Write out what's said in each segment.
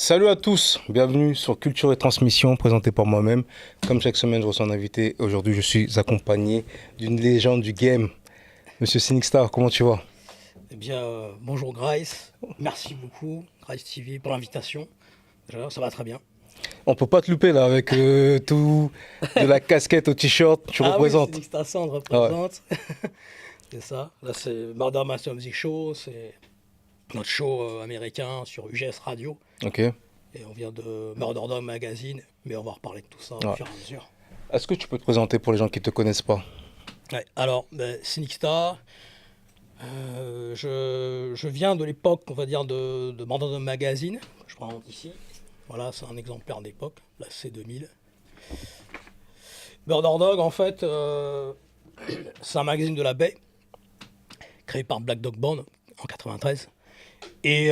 Salut à tous, bienvenue sur Culture et Transmission, présenté par moi-même. Comme chaque semaine, je reçois un invité. Aujourd'hui, je suis accompagné d'une légende du game, Monsieur Cynic Star. Comment tu vas? Eh bien, bonjour Grace, merci beaucoup Grace TV pour l'invitation. Déjà, ça va très bien. On peut pas te louper là avec tout, de la casquette au t-shirt, tu Ah oui, représentes. Phoenix Tassan Ah ouais, représente. C'est ça. Là, c'est Murder Master Music Show, c'est notre show américain sur UGS Radio. ok. Et on vient de Murder Dog Magazine, mais on va reparler de tout ça au Ouais. fur et à mesure. Est-ce que tu peux te présenter pour les gens qui ne te connaissent pas? Ouais, alors, Cynic Star, je viens de l'époque, on va dire, de Murder Dog Magazine, que je présente ici. Voilà, c'est un exemplaire d'époque, la C2000. Murder Dog, en fait, c'est un magazine de la baie, créé par Black Dog Band en 93. Et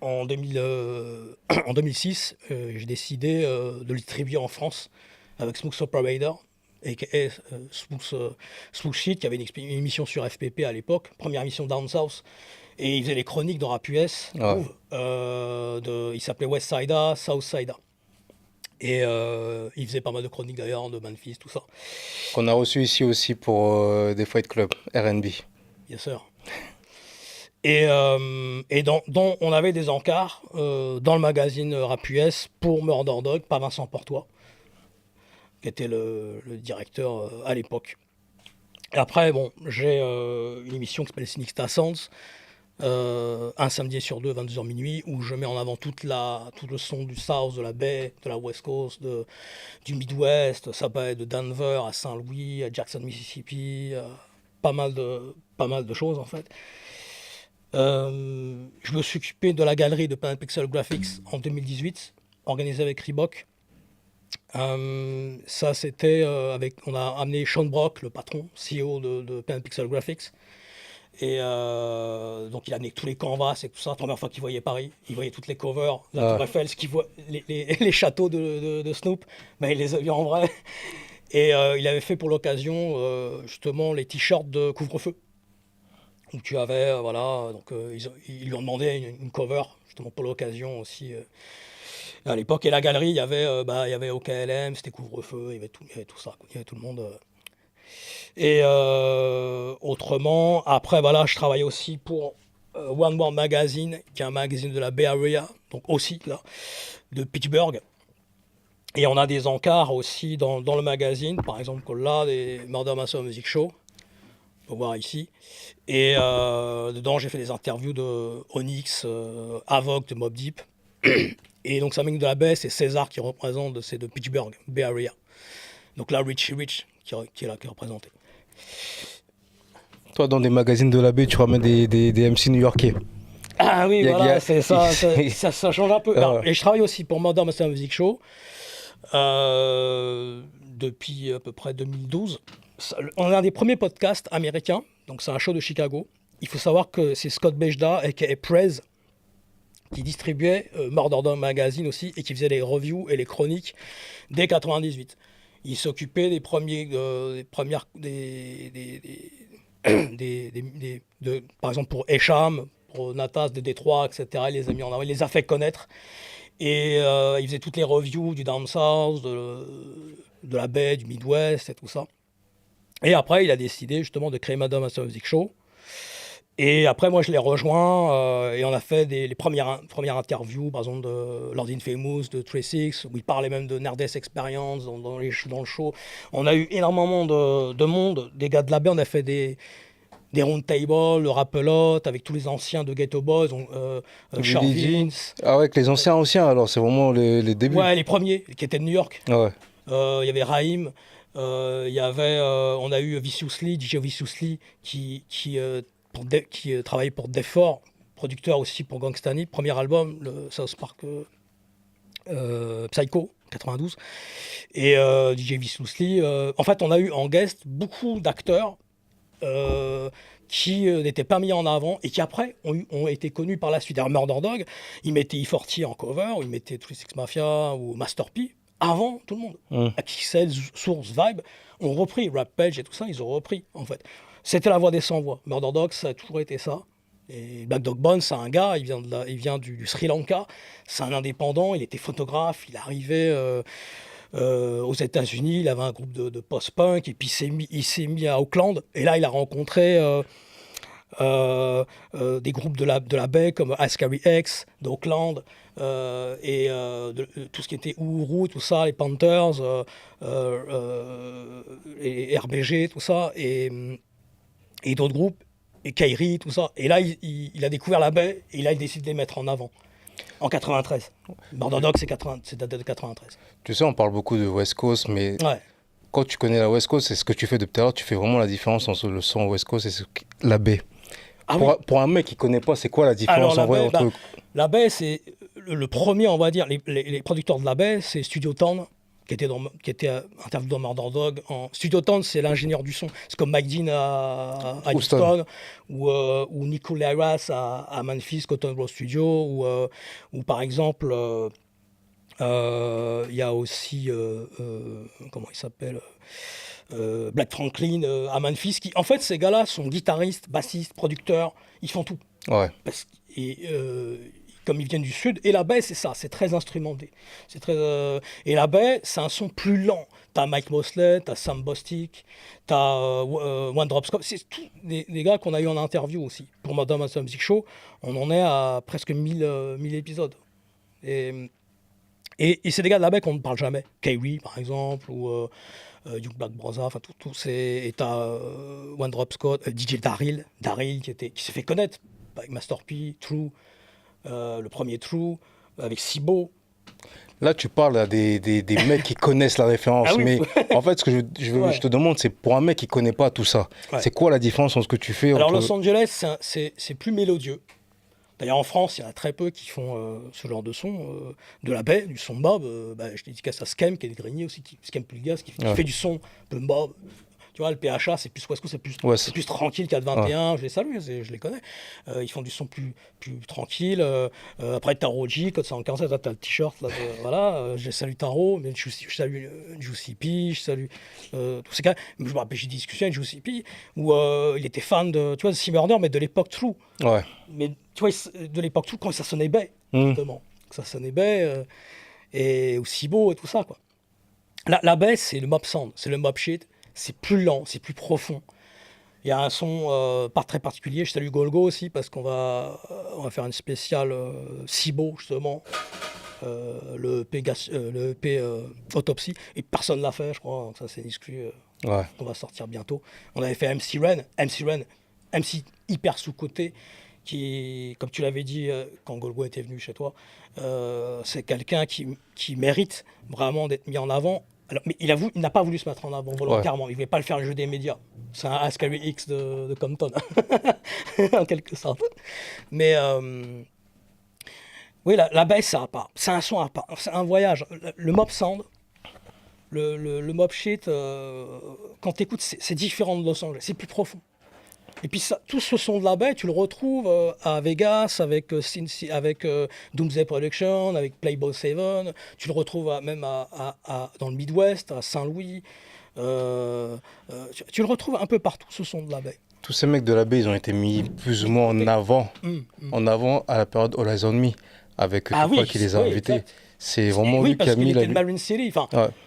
en 2006, j'ai décidé de le distribuer en France avec Smooth Operator, a.k.a. Smooth Shit, qui avait une émission sur FPP à l'époque, première émission Down South. Et il faisait les chroniques de Rap US, Ouais. il s'appelait West Sida, South Sida. Et il faisait pas mal de chroniques d'ailleurs, de Memphis, tout ça. Qu'on a reçu ici aussi pour des Fight Club, R&B. Bien sûr. Et dont on avait des encarts dans le magazine Rap US pour Murder Dog, par Vincent Portois, qui était le directeur à l'époque. Et après, bon, j'ai une émission qui s'appelle Cynic Star Sounds, un samedi sur deux, 22h minuit, où je mets en avant tout le son du South, de la baie, de la West Coast, du Midwest. Ça va être de Denver à Saint-Louis, à Jackson, Mississippi, pas mal de choses en fait. Je me suis occupé de la galerie de Pen Pixel Graphics en 2018, organisée avec Reebok. Ça, c'était on a amené Sean Brock, le patron, CEO de Pen Pixel Graphics. Et donc il a amené tous les canvas et tout ça. La première fois qu'il voyait Paris, il voyait toutes les covers, la Ah, Tour Eiffel, ce qu'il voit, les châteaux de Snoop, ben, il les a vus en vrai. Et il avait fait pour l'occasion justement les t-shirts de couvre-feu. Où tu avais, voilà, donc ils lui ont demandé une cover justement pour l'occasion aussi. À l'époque, et la galerie, il y avait OKLM, c'était couvre-feu, il y avait tout ça, quoi. Il y avait tout le monde. Et autrement, après, voilà, je travaillais aussi pour One World Magazine, qui est un magazine de la Bay Area, donc aussi là, de Pittsburgh. Et on a des encarts aussi dans le magazine, par exemple, comme là, des Murder Master Music Show, on peut voir ici. Et dedans, j'ai fait des interviews de Onyx, Avoc, de Mobb Deep. Et donc, Saming de la baie, c'est César qui représente, c'est de Pittsburgh, Bay Area. Donc là, Richie Rich qui est là, qui est représenté. toi, dans des magazines de la baie, tu ramènes des MC new-yorkais. Ah oui, Il y a- il y voilà, a- c'est ça, ça change un peu. Ah Alors, ouais. et je travaille aussi pour Murder Master Music Show depuis à peu près 2012. On est un des premiers podcasts américains, donc c'est un show de Chicago. Il faut savoir que c'est Scott Bejda, a.k.a. Prez, qui distribuait Murder Dog Magazine aussi et qui faisait les reviews et les chroniques dès 98. Il s'occupait des premiers, des premières, par exemple pour Esham, pour Natas de Détroit, etc. Il les a mis en avant, il les a fait connaître. Et il faisait toutes les reviews du Down South, de la baie, du Midwest et tout ça. Et après, il a décidé justement de créer Madame Master Music Show. Et après, moi, je l'ai rejoint et on a fait les premières interviews, par exemple, de Lord Infamous, de Trey Six, où il parlait même de Nerdist Experience dans le show. On a eu énormément de monde, des gars de la baie, on a fait des roundtables, le Rapelote, avec tous les anciens de Ghetto Boys, Charles Willie G. Vince. Ah ouais, avec les anciens, alors c'est vraiment les débuts. Ouais, les premiers, qui étaient de New York. Ah ouais. Il y avait Raïm, on a eu Viciously, DJ Viciously, qui travaillait pour Defort, producteur aussi pour Gangstani, premier album, le South Park Psycho, 92. Et DJ Viciously, en fait, on a eu en guest beaucoup d'acteurs qui n'étaient pas mis en avant et qui après ont été connus par la suite. Alors Murder Dog, ils mettaient E40 en cover, ou ils mettaient Three Six Mafia ou Master P avant tout le monde. Hum. Axel, Source, Vibe ont repris, Rap Page et tout ça, ils ont repris en fait. C'était la voix des sans-voix. Murder Dog, ça a toujours été ça. Et Black Dog Bone, c'est un gars, il vient du Sri Lanka, c'est un indépendant, il était photographe, il arrivait aux États-Unis, il avait un groupe de post-punk, et puis il s'est mis à Auckland, et là il a rencontré des groupes de la baie comme Ascari X d'Auckland, tout ce qui était Uhuru, tout ça, les Panthers, les RBG, tout ça, et d'autres groupes, et Kairi, tout ça. Et là, il a découvert la baie, et là, il décide de les mettre en avant. En 93. Murder Dog, c'est daté de 93. Tu sais, on parle beaucoup de West Coast, mais Ouais. quand tu connais la West Coast, c'est ce que tu fais depuis tout à l'heure, tu fais vraiment la différence entre le son West Coast et la baie. Ah oui. Pour un mec qui connaît pas, c'est quoi la différence Alors, en vrai entre... la baie, c'est le premier, on va dire, les producteurs de la baie, c'est Studio Town, qui était interviewé dans Murder Dog. Studio Town, c'est l'ingénieur du son. C'est comme Mike Dean à Houston, ou Nicolas Harris à Memphis, Cotton Grove Studio, ou par exemple, il y a aussi, comment il s'appelle, Black Franklin à Memphis. En fait, ces gars-là sont guitaristes, bassistes, producteurs, ils font tout. Ouais. Comme ils viennent du sud, et la baie, c'est ça, c'est très instrumenté. Et la baie, c'est un son plus lent. T'as Mike Mosley, t'as Sam Bostic, t'as One Drop Scott. C'est tous des gars qu'on a eu en interview aussi. Pour Madame and Music Show, on en est à presque 1000 épisodes. Et c'est des gars de la baie qu'on ne parle jamais. Kairi, par exemple, ou Young Black Brothers, enfin, tous ces. Et t'as One Drop Scott, DJ Daryl qui s'est fait connaître avec Master P, True. Le premier True, avec Sibo. Là, tu parles à des mecs qui connaissent la référence, oui. mais en fait, ce que je te demande, c'est pour un mec qui ne connaît pas tout ça, c'est quoi la différence entre ce que tu fais Alors, Los Angeles, c'est plus mélodieux. D'ailleurs, en France, il y en a très peu qui font ce genre de son, de la baie, du son bob. Je dédicace à Skem, qui est de Grigny aussi, Skem Pulgas, qui fait du son un peu bob. Tu vois, le PHA, c'est plus West Coast, c'est plus tranquille qu'à 21. Je les salue, je les connais. Ils font du son plus tranquille. Après, Taro G, code 147, t'as le t-shirt. Là, voilà, je salue Taro, mais je salue Juicy P, je salue tous ces gars. Je me rappelle, j'ai discuté avec Juicy P, où il était fan de Sea Murder, mais de l'époque True. Ouais. Mais tu vois, de l'époque True, quand ça sonnait baie, justement. Ça sonnait baie, et aussi beau et tout ça, quoi. La baie, c'est le mob sound, c'est le mob shit. C'est plus lent, c'est plus profond. Il y a un son pas très particulier. Je salue Golgo aussi parce qu'on va faire une spéciale Sibo, justement. Le EP Autopsy. Et personne ne l'a fait, je crois. Donc ça, c'est exclu. On va sortir bientôt. On avait fait MC Ren, MC hyper sous-coté, qui, comme tu l'avais dit quand Golgo était venu chez toi, c'est quelqu'un qui mérite vraiment d'être mis en avant. Alors, mais il n'a pas voulu se mettre en avant volontairement. Il ne voulait pas le faire le jeu des médias. C'est un Ascari X de Compton, en quelque sorte. Mais oui, la baisse, ça a pas. C'est un son à part. C'est un voyage. Le mob sound, le mob shit, quand tu écoutes, c'est différent de Los Angeles. C'est plus profond. Et puis tout ce son de la baie, tu le retrouves à Vegas, avec Doomsday Production, avec Playboy 7. Tu le retrouves même dans le Midwest, à Saint-Louis. Tu le retrouves un peu partout, ce son de la baie. Tous ces mecs de la baie, ils ont été mis plus ou moins en avant à la période All Eyes on Me, avec Tupac qui les a invités. Exact. C'est vraiment lui qui a mis la... était de Marin City,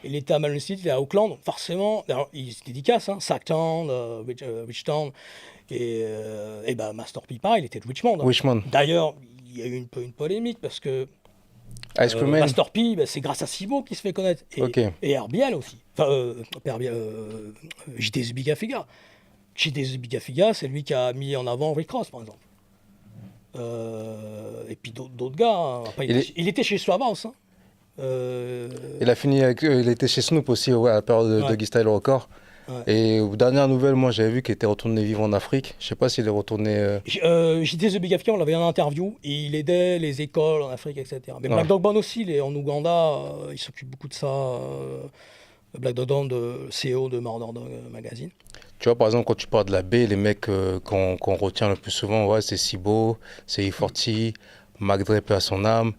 il était à Marin City, il est à Auckland, forcément, il se dédicace, Sacktown, Richtown, et Master P, il était de Richmond. D'ailleurs, il y a eu une polémique parce que Master P, c'est grâce à Sibo qu'il se fait connaître, et RBL aussi, JT The Big Figa. JT The Big Figa, c'est lui qui a mis en avant Rick Ross, par exemple. Et puis d'autres gars. Après, il était chez Suavhouse. Il a fini il était chez Snoop aussi à la période de Doggy Style Record. Et aux dernières nouvelles, moi j'avais vu qu'il était retourné vivre en Afrique. Je sais pas s'il est retourné. JT The Big Africa, on l'avait en interview et il aidait les écoles en Afrique, etc. Mais Black Dog Bone aussi, il est en Ouganda, il s'occupe beaucoup de ça. Black Dog Bone, CEO de Murder Dog Magazine. Tu vois, par exemple, quand tu parles de la baie, les mecs qu'on retient le plus souvent, c'est Sibo, c'est E40, Mac Dre à son âme.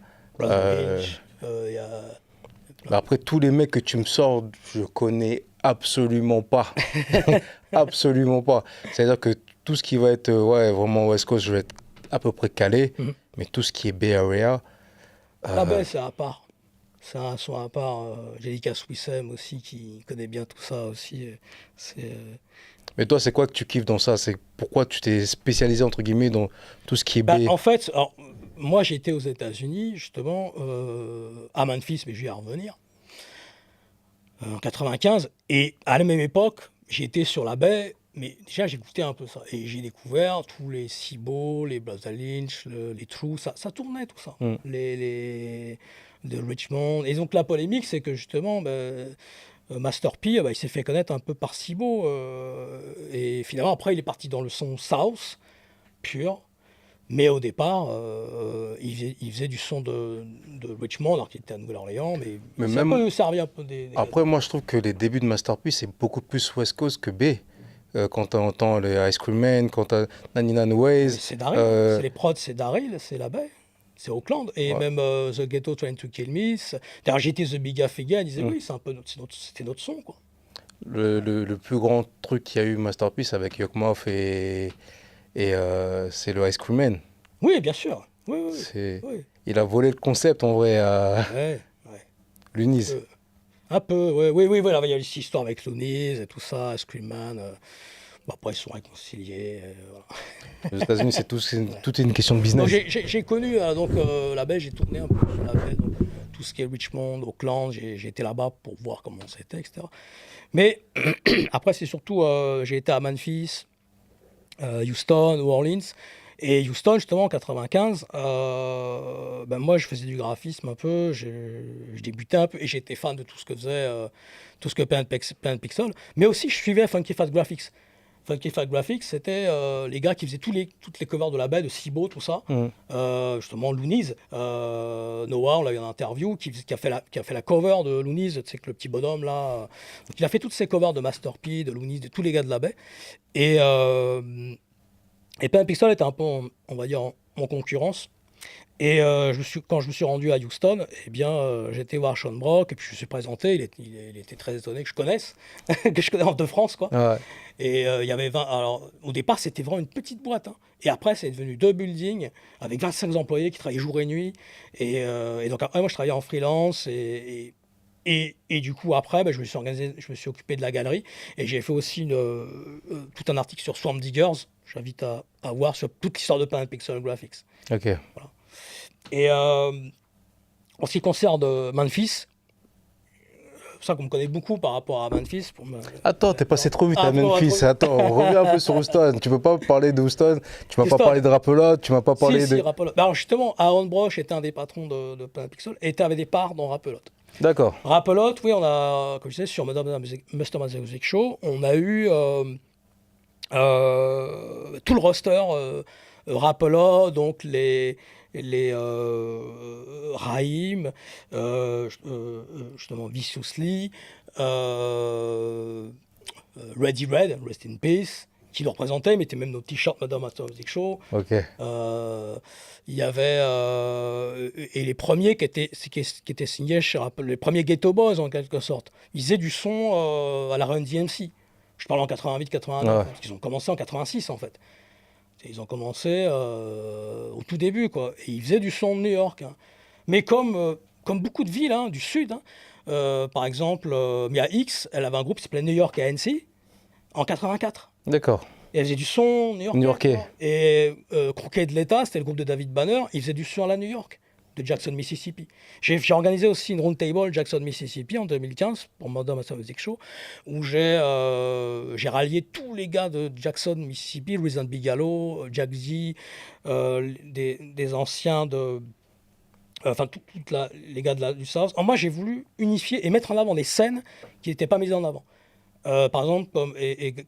Après, tous les mecs que tu me sors, je connais absolument pas. Absolument pas. C'est-à-dire que tout ce qui va être vraiment West Coast, je vais être à peu près calé, Mhm. mais tout ce qui est Bay Area, La baie, c'est à part. C'est un son à part. J'ai dit qu'à Swissem aussi, qui connaît bien tout ça aussi. C'est, mais toi, c'est quoi que tu kiffes dans ça? C'est pourquoi tu t'es spécialisé, entre guillemets, dans tout ce qui est Bah, Bay? en fait, alors, moi j'ai été aux États-Unis, justement, à Memphis, mais je vais y revenir, en 95. Et à la même époque, j'ai été sur la baie, mais déjà j'ai goûté un peu ça. Et j'ai découvert tous les Cibo, les Blaza Lynch, les True, ça tournait tout ça. Mm. Les de Richmond. Et donc la polémique, c'est que justement, Master P, il s'est fait connaître un peu par Cibo. Et finalement, après, il est parti dans le son South, pur. Mais au départ, il faisait du son de Richmond, alors qu'il était à Nouvelle-Orléans, mais Mais ça même peut servir un peu des après, moi, je trouve que les débuts de Masterpiece, c'est beaucoup plus West Coast que Bay. Quand tu entends les Ice Cream Man, quand tu as Nine Mais Ways, c'est Daryl, euh, c'est les prods, c'est Daryl, c'est la baie, c'est Auckland. Et ouais. même The Ghetto Trying to Kill Me. D'ailleurs, j'étais The Big Affiga, il disait Mm. oui, c'est un peu c'était notre son, quoi. Le plus grand truc qu'il y a eu Masterpiece avec Yokmouth et c'est le Ice Cream Man. Oui, bien sûr. Oui, oui, C'est, oui. il a volé le concept en vrai à Ouais, ouais. l'Uniz. Un peu, oui, oui, oui, voilà, il y a eu cette histoire avec Loonies et tout ça, Screamman. Bon, après, ils sont réconciliés. Voilà. Aux États-Unis, tout est une question de Donc, business. j'ai connu la baie, j'ai tourné un peu sur la baie, donc, tout ce qui est Richmond, Auckland, j'ai été là-bas pour voir comment c'était, etc. Mais après, c'est surtout, j'ai été à Memphis, Houston, New Orleans. Et Houston, justement, en 95, moi, je faisais du graphisme un peu, je débutais un peu, et j'étais fan de tout ce que faisait, tout ce que Planet Pixel. Mais aussi, je suivais Funky Fat Graphics. Funky Fat Graphics, c'était les gars qui faisaient toutes les covers de la baie, de Cibo, tout ça. Mm. Justement, Loonies, Noah, on l'a eu en interview, qui a fait la cover de Loonies, tu sais, que le petit bonhomme là. Donc, il a fait toutes ces covers de Master P, de Loonies, de tous les gars de la baie. Et Planet Pixel était un peu, on va dire, en concurrence. Et quand je me suis rendu à Houston, eh bien, j'étais voir Sean Brock, et puis je me suis présenté. Il était très étonné que je connaisse, que je connais en de France, quoi. Ouais. Et il y avait 20. Alors, au départ, c'était vraiment une petite boîte, hein. Et après, c'est devenu 2 buildings avec 25 employés qui travaillaient jour et nuit. Et donc, après, moi, je travaillais en freelance. Et du coup, après, je me suis organisé, je me suis occupé de la galerie. Et j'ai fait aussi tout un article sur Swamp Diggers. J'invite à voir sur toute l'histoire de Planet Pixel Graphics. Ok. Et en ce qui concerne Memphis, c'est ça qu'on me connaît beaucoup par rapport à Memphis. Attends, t'es passé trop vite Ah, à Memphis. Attends, on revient un peu sur Houston. Tu peux pas parler de Houston, tu m'as pas Houston. parlé de Rappelote, tu m'as pas parlé Si, de... Rappelote. Alors justement, Aaron Brosh était un des patrons de Planet Pixel et avait des parts dans Rappelote. D'accord. Rappelote, oui, on a, comme je disais, sur Master Music Show, on a eu tout le roster Rappelote, donc les Raïm, justement Viciously, Ready Red, Rest in Peace, qui nous représentait, mettait même nos t-shirts Madame Master Music Show. Ok. Il y avait et les premiers qui étaient signés chez Apple, les premiers Ghetto Boys en quelque sorte. Ils faisaient du son à la Run DMC. Je parle en 88-89, Ouais. parce qu'ils ont commencé en 86 en fait. Ils ont commencé au tout début, quoi. Et ils faisaient du son de New York, hein. Mais comme beaucoup de villes du sud, hein, par exemple, Mia X, elle avait un groupe qui s'appelait New York ANC en 84. D'accord. Et elle faisait du son new-yorkais. New-Yorkais. Quoi. Et Croquet de l'État, c'était le groupe de David Banner, il faisait du son à la New York, de Jackson, Mississippi. J'ai organisé aussi une roundtable Jackson, Mississippi en 2015 pour Modern Master Music Show, où j'ai rallié tous les gars de Jackson, Mississippi, Reason Bigelow, Jack Z, des anciens de... Enfin, les gars du South. Alors, moi, j'ai voulu unifier et mettre en avant des scènes qui n'étaient pas mises en avant. Par exemple,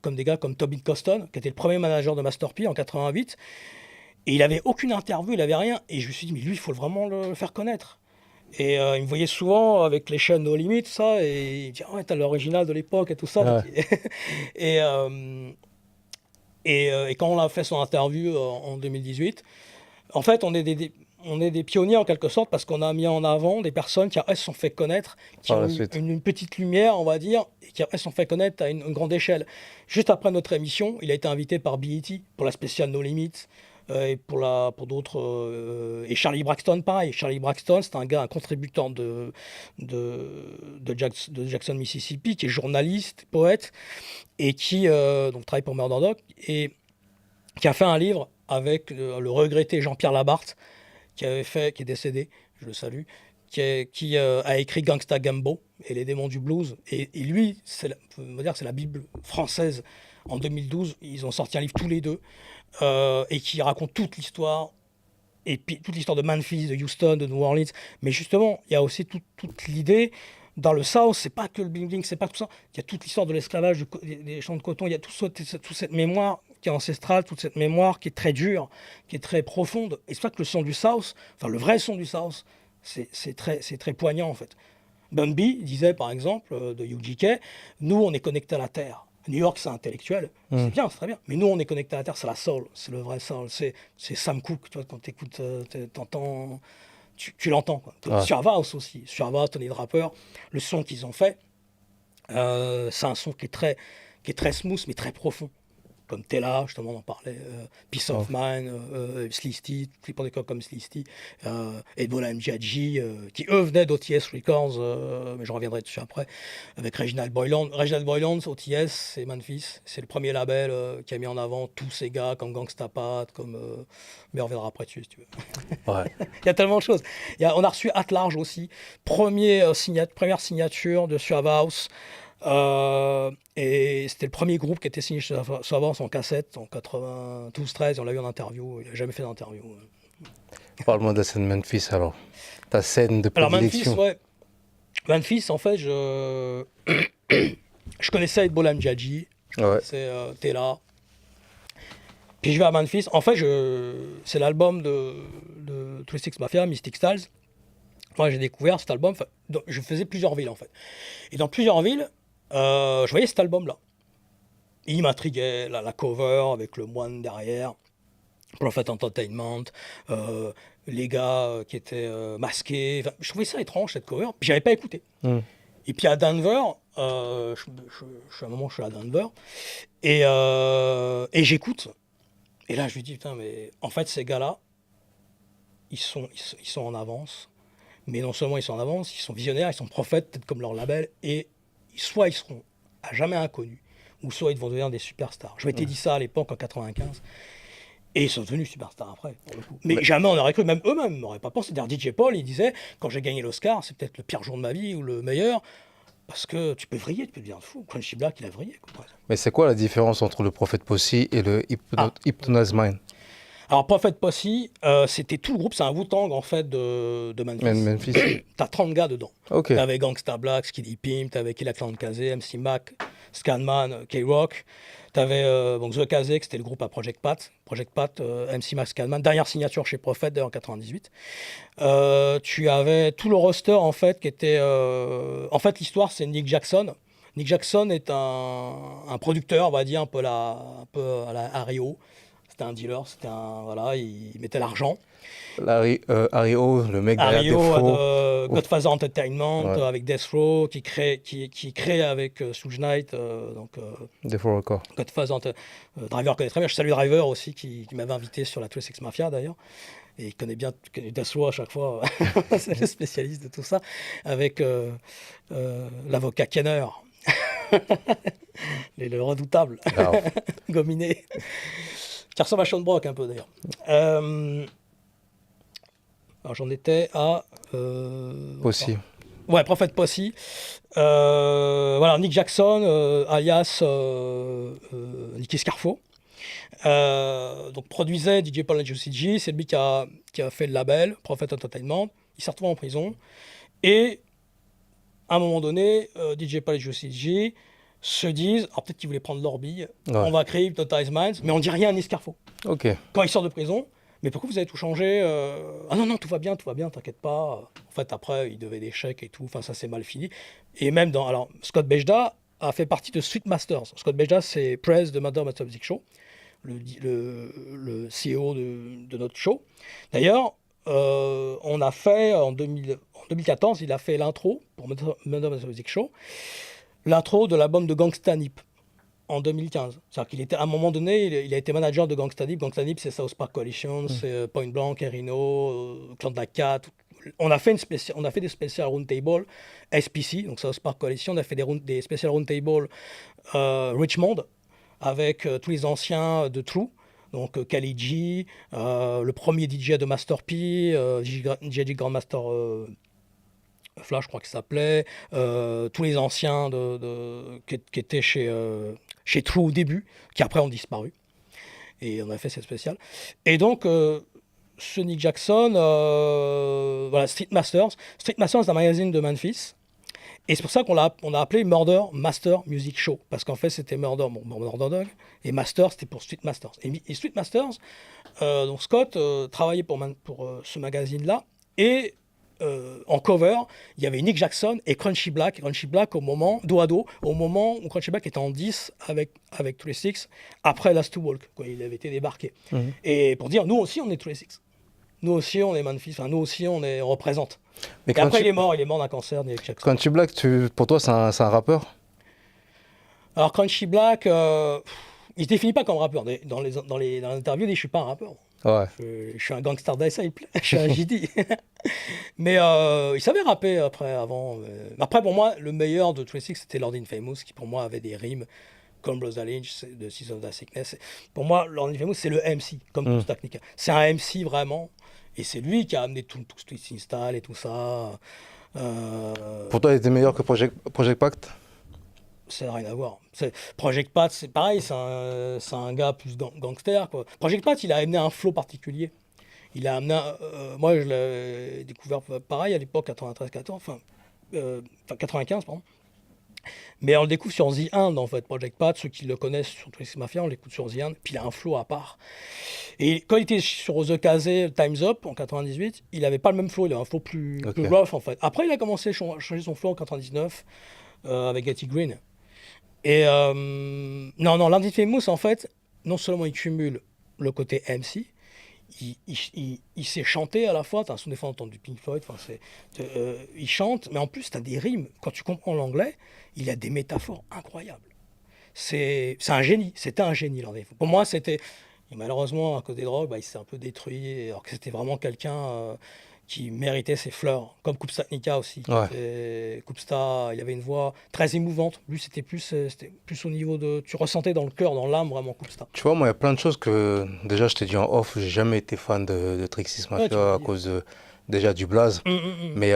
comme des gars comme Tobin Coston, qui était le premier manager de Master P en 88, et il n'avait aucune interview, il n'avait rien, et je me suis dit, mais lui, il faut vraiment le faire connaître. Et il me voyait souvent avec les chaînes No Limit, ça, et il me dit, ah ouais, t'as l'original de l'époque et tout ça. Ouais. Et quand on a fait son interview en 2018, en fait, on est des pionniers en quelque sorte parce qu'on a mis en avant des personnes qui après se sont fait connaître, qui Par la ont eu suite. une petite lumière, on va dire, et qui après se sont fait connaître à une grande échelle. Juste après notre émission, il a été invité par BET pour la spéciale No Limits, et pour d'autres. Et Charlie Braxton, pareil. Charlie Braxton, c'est un gars, un contributeur de Jackson, Mississippi, qui est journaliste, poète, et qui donc, travaille pour Murder Dog, et qui a fait un livre avec le regretté Jean-Pierre Labarthe, qui est décédé, je le salue, qui a écrit Gangsta Gambo et les démons du blues. Et lui, on va dire que c'est la Bible française. En 2012, ils ont sorti un livre tous les deux, et qui raconte toute l'histoire, et puis toute l'histoire de Memphis, de Houston, de New Orleans. Mais justement, il y a aussi toute l'idée. Dans le South, c'est pas que le bling-bling, c'est pas tout ça. Il y a toute l'histoire de l'esclavage, des champs de coton, il y a toute cette mémoire qui est ancestrale, toute cette mémoire qui est très dure, qui est très profonde. Et c'est pour ça que le son du South, enfin le vrai son du South, c'est très poignant en fait. Bun B disait par exemple de UGK, nous on est connecté à la terre. New York c'est intellectuel, c'est bien, c'est très bien. Mais nous on est connecté à la terre, c'est la soul, c'est le vrai soul. C'est Sam Cooke, tu vois, quand t'écoutes, t'entends, tu l'entends. Quoi. Ouais. Sur House aussi, sur House, Tony Draper, le son qu'ils ont fait, c'est un son qui est très smooth mais très profond. Comme Tella, justement, on en parlait, Peace of Mind, Slisty, Clipper des coques comme Slisty, Ebola Mjiadji, qui eux venaient d'OTS Records, mais je reviendrai dessus après, avec Reginald Boylan. Reginald Boylan, OTS, c'est Memphis, c'est le premier label qui a mis en avant tous ces gars comme Gangsta Pat, comme. Mais on reviendra après dessus si tu veux. Ouais. Il y a tellement de choses. On a reçu At Large aussi, première signature de Suave House. Et c'était le premier groupe qui était signé chez Savance en cassette en 92-13. On l'a eu en interview. Il n'a jamais fait d'interview. Parle-moi de la scène Memphis alors. Ta scène de prédilection. Alors Memphis, ouais. Memphis, en fait, je connaissais Ebola Mjiadji. Je connaissais Tella. Puis je vais à Memphis. En fait, c'est l'album de Twisted Mafia, Mystic Styles. Moi, j'ai découvert cet album. Je faisais plusieurs villes en fait. Et dans plusieurs villes, je voyais cet album-là. Il m'intriguait, la cover avec le moine derrière, Prophet Entertainment, les gars qui étaient masqués. Enfin, je trouvais ça étrange cette cover, puis j'avais pas écouté. Et puis à Denver, à un moment je suis à Denver, et j'écoute. Et là je lui dis, putain, mais en fait ces gars-là, ils sont en avance. Mais non seulement ils sont en avance, ils sont visionnaires, ils sont prophètes, peut-être comme leur label, et soit ils seront à jamais inconnus, ou soit ils vont devenir des superstars. Je m'étais dit ça à l'époque, en 95, et ils sont devenus superstars après, pour le coup. Mais jamais on aurait cru, même eux-mêmes n'auraient pas pensé. D'ailleurs, DJ Paul, il disait, quand j'ai gagné l'Oscar, c'est peut-être le pire jour de ma vie, ou le meilleur, parce que tu peux vriller, tu peux devenir fou. Crunchy Black, il a vrillé. Quoi. Mais c'est quoi la différence entre le Prophet Posse et le Hypnotized Mind? Alors, Prophet Posse, c'était tout le groupe, c'est un Wu-Tang en fait de Memphis. T'as 30 gars dedans. Okay. T'avais Gangsta Black, Skilly Pimp, t'avais Killa Clan Kazé, MC Mac, Scanman, K-Rock. T'avais The Kazé, qui c'était le groupe à Project Pat, MC Mac, Scanman. Dernière signature chez Prophet d'ailleurs en 98. Tu avais tout le roster en fait qui était. En fait, l'histoire c'est Nick Jackson. Nick Jackson est un producteur, on va dire, un peu à la Ario. C'était un dealer, voilà, il mettait l'argent. Ario, le mec derrière Ario, Godfather Entertainment, avec Death Row, qui crée avec Suge Knight, Death Row Record. Godfather, Driver connaît très bien. Je salue Driver aussi, qui m'avait invité sur la Twisted Mafia d'ailleurs. Et il connaît bien Death Row à chaque fois. C'est le spécialiste de tout ça. Avec l'avocat Kenner. le redoutable. Gominé. Qui ressemble à Sean Brock un peu d'ailleurs. Alors j'en étais à... Posse. Ouais, Prophet Posse. Voilà, Nick Jackson, alias Nicky Scarfo. Donc produisait DJ Paul et Juicy J. C'est lui qui a fait le label, Prophet Entertainment. Il s'est retrouvé en prison. Et à un moment donné, DJ Paul et Juicy J se disent, alors peut-être qu'ils voulaient prendre leur bille, on va créer Hypnotized Minds, mais on dit rien à Nick Scarfo. Quand il sort de prison, mais pourquoi vous avez tout changé? Ah non, tout va bien, t'inquiète pas. En fait, après, il devait des chèques et tout, enfin ça c'est mal fini. Et même alors, Scott Bejda a fait partie de Sweet Masters. Scott Bejda, c'est Prez de Murder Music Show, le CEO de notre show. D'ailleurs, on a fait, en 2014, il a fait l'intro pour Murder Music Show, l'intro de l'album de Gangsta Nip. en 2015. C'est-à-dire qu'il était, à un moment donné, il a été manager de Gangsta Deep. Gangsta Deep, c'est South Park Coalition, c'est Point Blank, Rhino, Clan de la Cat. On a fait des spéciales roundtable SPC, donc South Park Coalition. On a fait des spéciales roundtable Richmond avec tous les anciens de True. Donc Kali G, le premier DJ de Master P, DJ Grandmaster Flash, je crois qu'il s'appelait, tous les anciens qui étaient chez True au début, qui après ont disparu. Et on a fait cette spéciale. Et donc, ce Nick Jackson, voilà, Street Masters. Street Masters, c'est un magazine de Memphis. Et c'est pour ça qu'on a appelé Murder Master Music Show. Parce qu'en fait, c'était Murder Dog. Et Master, c'était pour Street Masters. Et Street Masters, donc Scott travaillait pour ce magazine-là. Et en cover, il y avait Nick Jackson et Crunchy Black. Crunchy Black, dos à dos, au moment où Crunchy Black était en 10 avec Tous les Six, après Last to Walk, quand il avait été débarqué. Et pour dire, nous aussi, on est Tous les Six. Nous aussi, on est Memphis. Enfin, nous aussi, on représente. Mais et après, il est mort d'un cancer, Nick Jackson. Crunchy Black, pour toi, c'est un rappeur? Alors, Crunchy Black, il se définit pas comme rappeur. Dans l'interview, il dit, je suis pas un rappeur. Ouais. Je suis un gangster disciple, je suis un JD. Mais il savait rapper avant. Après, pour moi, le meilleur de Tous les Six, c'était Lord Infamous, qui pour moi avait des rimes comme Rosa Lynch de Season of the Sickness. Pour moi, Lord Infamous, c'est le MC, comme Coop Technica. C'est un MC vraiment. Et c'est lui qui a amené tout Twisting Style et tout ça. Pour toi, il était meilleur que Project Pact? Ça n'a rien à voir. Project Pat, c'est pareil, c'est un gars plus gangster, quoi. Project Pat, il a amené un flow particulier. Il a amené moi, je l'ai découvert pareil à l'époque, 93-14, 95, pardon. Mais on le découvre sur The End, en fait, Project Pat. Ceux qui le connaissent sur Twisted Mafia, on l'écoute sur The End. Puis il a un flow à part. Et quand il était sur The Kazé, Time's Up, en 98, il n'avait pas le même flow. Il avait un flow plus rough, en fait. Après, il a commencé à changer son flow en 99 avec Getty Green. Et non, Lord Infamous, en fait, non seulement il cumule le côté MC, il sait chanter à la fois. T'as un son des fois entendu Pink Floyd, il chante, mais en plus t'as des rimes. Quand tu comprends l'anglais, il a des métaphores incroyables. C'est un génie. C'était un génie, Lord Infamous. Pour moi, c'était. Et malheureusement, à cause des drogues, il s'est un peu détruit, alors que c'était vraiment quelqu'un qui méritait ses fleurs, comme Coop Technica aussi. Ouais. Coopsta, il avait une voix très émouvante. Lui, c'était plus au niveau de... Tu ressentais dans le cœur, dans l'âme, vraiment, Coopsta. Tu vois, moi, il y a plein de choses que, déjà, je t'ai dit en off, j'ai jamais été fan de Trixie Mafia à cause déjà du blaze. Mais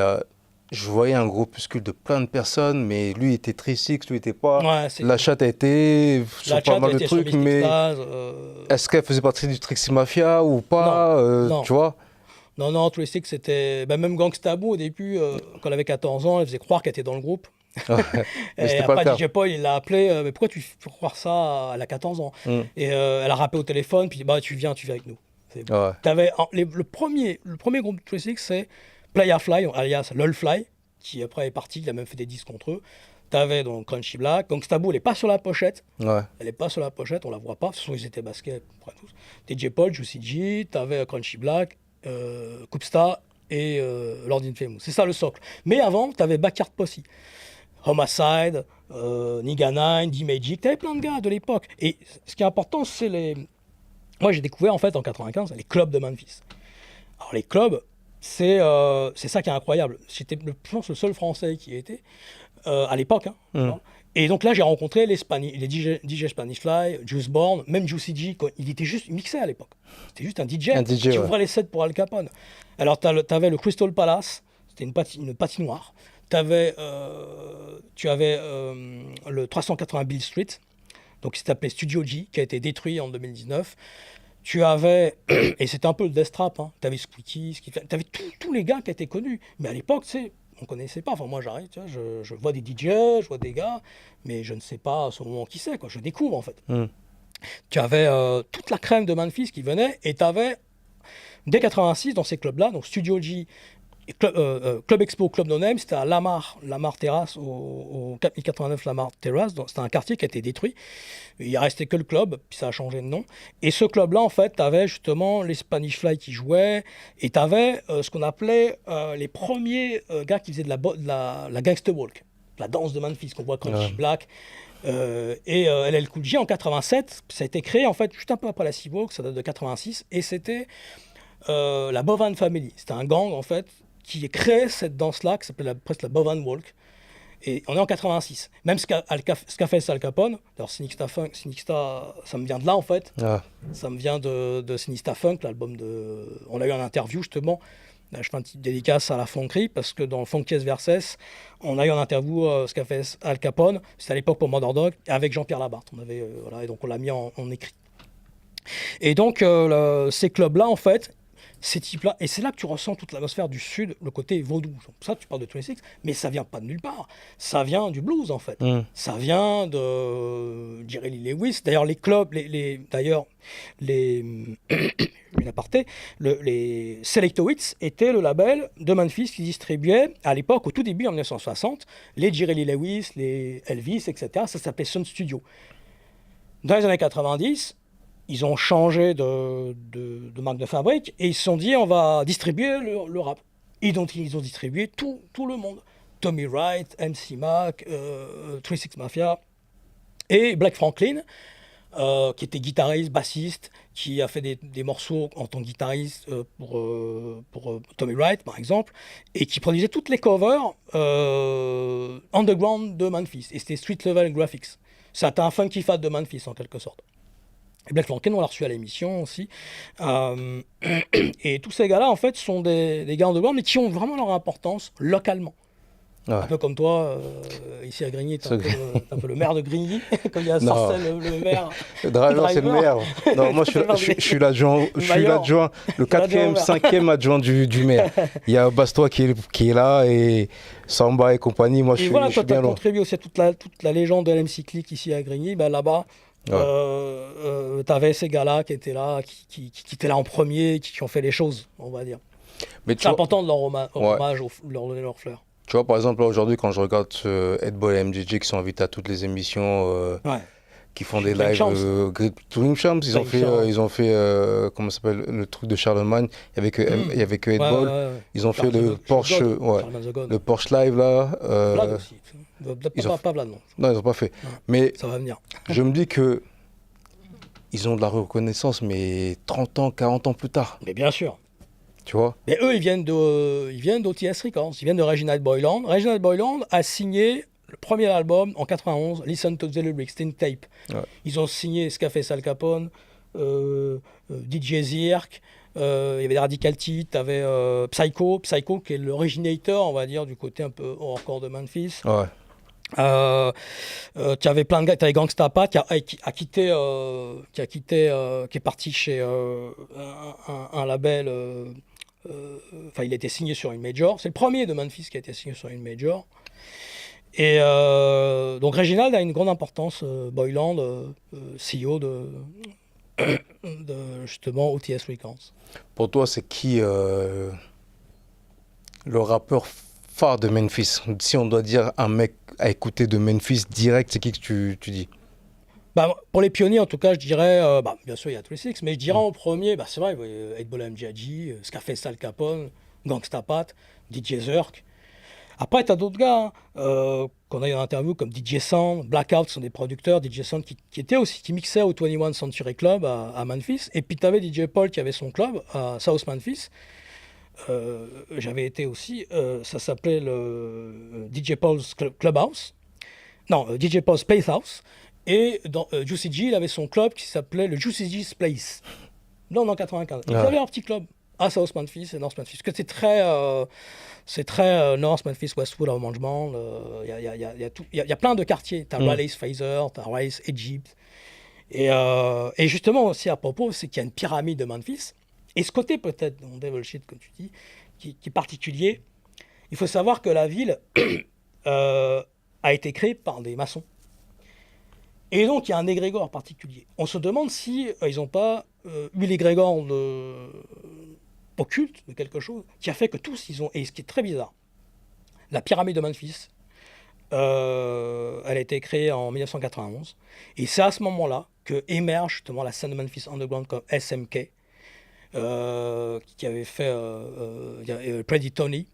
je voyais un groupuscule de plein de personnes, mais lui était Trixie, lui était pas. Ouais, la chatte a été sur pas mal de trucs, mais est-ce qu'elle faisait partie du Trixie Mafia ou pas? Non. Tu vois? Non, Tous les Six, c'était... même Gangsta Boo, au début, quand elle avait 14 ans, elle faisait croire qu'elle était dans le groupe. Et après, DJ Paul, il l'a appelé, mais pourquoi tu fais croire ça? Elle a 14 ans. Et elle a rappelé au téléphone, puis tu viens avec nous. T'avais, le premier groupe de Tous les Six, c'est Playa Fly, alias Lol Fly, qui après est parti, il a même fait des disques contre eux. T'avais donc Crunchy Black, Gangsta Boo, elle n'est pas sur la pochette. Ouais. Elle n'est pas sur la pochette, on la voit pas. De toute façon, ils étaient basket, tous. DJ Paul, Juicy G, t'avais Crunchy Black, Coopsta et Lord Infamous. C'est ça le socle. Mais avant, tu avais Backyard Posse, Homicide, Nigga 9, D-Magic, tu avais plein de gars de l'époque. Et ce qui est important, c'est les... Moi, j'ai découvert en fait en 95 les clubs de Memphis. Alors les clubs, c'est ça qui est incroyable. J'étais, je pense, le seul Français qui y était à l'époque. Et donc là, j'ai rencontré les DJ Spanish Fly, Juice Bourne, même Juicy G. Il était juste mixé à l'époque. C'était juste un DJ qui ouvrait les sets pour Al Capone. Alors, tu avais le Crystal Palace, c'était une patinoire. Tu avais le 380 Bill Street, donc il s'appelait Studio G, qui a été détruit en 2019. Tu avais, et c'était un peu le death trap, tu avais Squeaky, tu avais tous les gars qui étaient connus. Mais à l'époque, on ne connaissait pas. Enfin, moi, j'arrive, je vois des DJ, je vois des gars, mais je ne sais pas à ce moment qui c'est, quoi. Je découvre, en fait. Tu avais toute la crème de Memphis qui venait, et tu avais, dès 86, dans ces clubs-là, donc Studio G, Club Expo, Club No Name, c'était à Lamar Terrace, au 4089 Lamar Terrace. C'était un quartier qui a été détruit. Il ne restait que le club, puis ça a changé de nom. Et ce club-là, en fait, tu avais justement les Spanish Fly qui jouaient, et tu avais ce qu'on appelait les premiers gars qui faisaient de la gangster walk, la danse de Memphis, qu'on voit Crunchy Black. LL Cool J en 87, ça a été créé en fait juste un peu après la Seawalk, ça date de 86, et c'était la Bovan Family. C'était un gang en fait qui créait cette danse-là, qui s'appelait presque la Bovan Walk. Et on est en 86. Même ce qu'a fait Al Capone, d'ailleurs Sinista Funk, Sinista, ça me vient de là en fait. Ah. Ça me vient de Sinista Funk, l'album de... On a eu un interview justement, là, je fais une petite dédicace à la Funkerie, parce que dans le Funkiest Versus, on a eu un interview ce qu'a fait Al Capone, c'était à l'époque pour Murder Dog, avec Jean-Pierre Labarthe. On avait, voilà, et donc on l'a mis en écrit. Et donc ces clubs-là en fait, ces types-là, et c'est là que tu ressens toute l'atmosphère du Sud, le côté vaudou. Ça, tu parles de 26, mais ça vient pas de nulle part. Ça vient du blues, en fait. Ça vient de Jerry Lee Lewis. D'ailleurs, les clubs, une aparté, les Selectowitz étaient le label de Memphis qui distribuait, à l'époque, au tout début, en 1960, les Jerry Lee Lewis, les Elvis, etc. Ça s'appelait Sun Studio. Dans les années 90, ils ont changé de marque de fabrique et ils se sont dit on va distribuer le rap. Et donc ils ont distribué tout le monde. Tommy Wright, MC Mac, 36 Mafia et Black Franklin, qui était guitariste, bassiste, qui a fait des morceaux en tant que guitariste pour Tommy Wright par exemple, et qui produisait toutes les covers underground de Memphis. Et c'était Street Level Graphics. C'était un funky fat de Memphis en quelque sorte. Et Black Franklin, on l'a reçu à l'émission aussi. Et tous ces gars-là, en fait, sont des gars underground, mais qui ont vraiment leur importance localement. Ouais. Un peu comme toi, ici à Grigny, t'es un peu le maire de Grigny, comme il y a Sarcel, le maire. Driver, c'est le maire. Non, moi, je suis l'adjoint, le 4e, 5e adjoint du maire. Il y a Bastois qui est là et Samba et compagnie. Moi, je suis bien loin. Et voilà, toi, tu as contribué aussi à toute la légende de l'MC Click ici à Grigny. Ben, là-bas, ouais. T'avais ces gars-là qui étaient là, qui étaient là en premier, qui ont fait les choses, on va dire. C'est important de leur hommage, leur donner leurs fleurs. Tu vois, par exemple, aujourd'hui, quand je regarde Headboy et MJJ qui sont invités à toutes les émissions, qui font des lives, Touring Champs, ils ont fait comment ça s'appelle, le truc de Charlemagne, il y avait que Headboy. Ils ont fait le Porsche, le Porsche Live là. Vlad aussi. Pas Vlad, non. Non, ils n'ont pas fait. Mais ça va venir. Je me dis que ils ont de la reconnaissance, mais 30 ans, 40 ans plus tard. Mais bien sûr. Tu vois. Mais eux, ils viennent d'OTS Records, ils viennent de Reginald Boyland. Reginald Boyland a signé le premier album en 91, Listen to the Lyrics, c'était une tape. Ouais. Ils ont signé ce qu'a fait Al Capone, DJ Zirk, il y avait des Radical T, tu avais Psycho qui est l'originator, on va dire, du côté un peu hardcore de Memphis. Ouais. Tu avais plein de gars, tu avais Gangsta Pat qui est parti chez un label. Enfin, il a été signé sur une major. C'est le premier de Memphis qui a été signé sur une major. Et donc Reginald a une grande importance. Boyland, CEO de justement OTS Records. Pour toi, c'est qui le rappeur phare de Memphis? Si on doit dire un mec à écouter de Memphis direct, c'est qui que tu dis? Pour les pionniers, en tout cas, je dirais, bien sûr, il y a 36, mais je dirais en premier, c'est vrai, Headboy MJJ, ce qu'a fait Al Capone, Gangsta Pat, DJ Zerk. Après, tu as d'autres gars qu'on a eu en interview, comme DJ Sound, Blackout, sont des producteurs, DJ Sound qui mixaient au 21 Century Club à Memphis. Et puis tu avais DJ Paul qui avait son club à South Memphis. J'avais été aussi, ça s'appelait le DJ Paul's Clubhouse. Non, DJ Paul's Space House. Et dans Juicy J, il avait son club qui s'appelait le Juicy G's Place. Non, en 95. Ils avaient un petit club à South Memphis et North Memphis. Parce que c'est très North Memphis, Westwood, au Management. Il y a plein de quartiers. Tu as Raleigh Phaser, tu as Raleigh Egypt. Et justement aussi à propos, c'est qu'il y a une pyramide de Memphis. Et ce côté peut-être, dans Devil Shit, comme tu dis, qui est particulier, il faut savoir que la ville a été créée par des maçons. Et donc, il y a un égrégore particulier. On se demande si ils n'ont pas eu l'égrégore occulte de quelque chose qui a fait que tous, ils ont... Et ce qui est très bizarre, la pyramide de Memphis, elle a été créée en 1991. Et c'est à ce moment-là que émerge justement la scène de Memphis Underground comme SMK, qui avait fait Pretty Tony,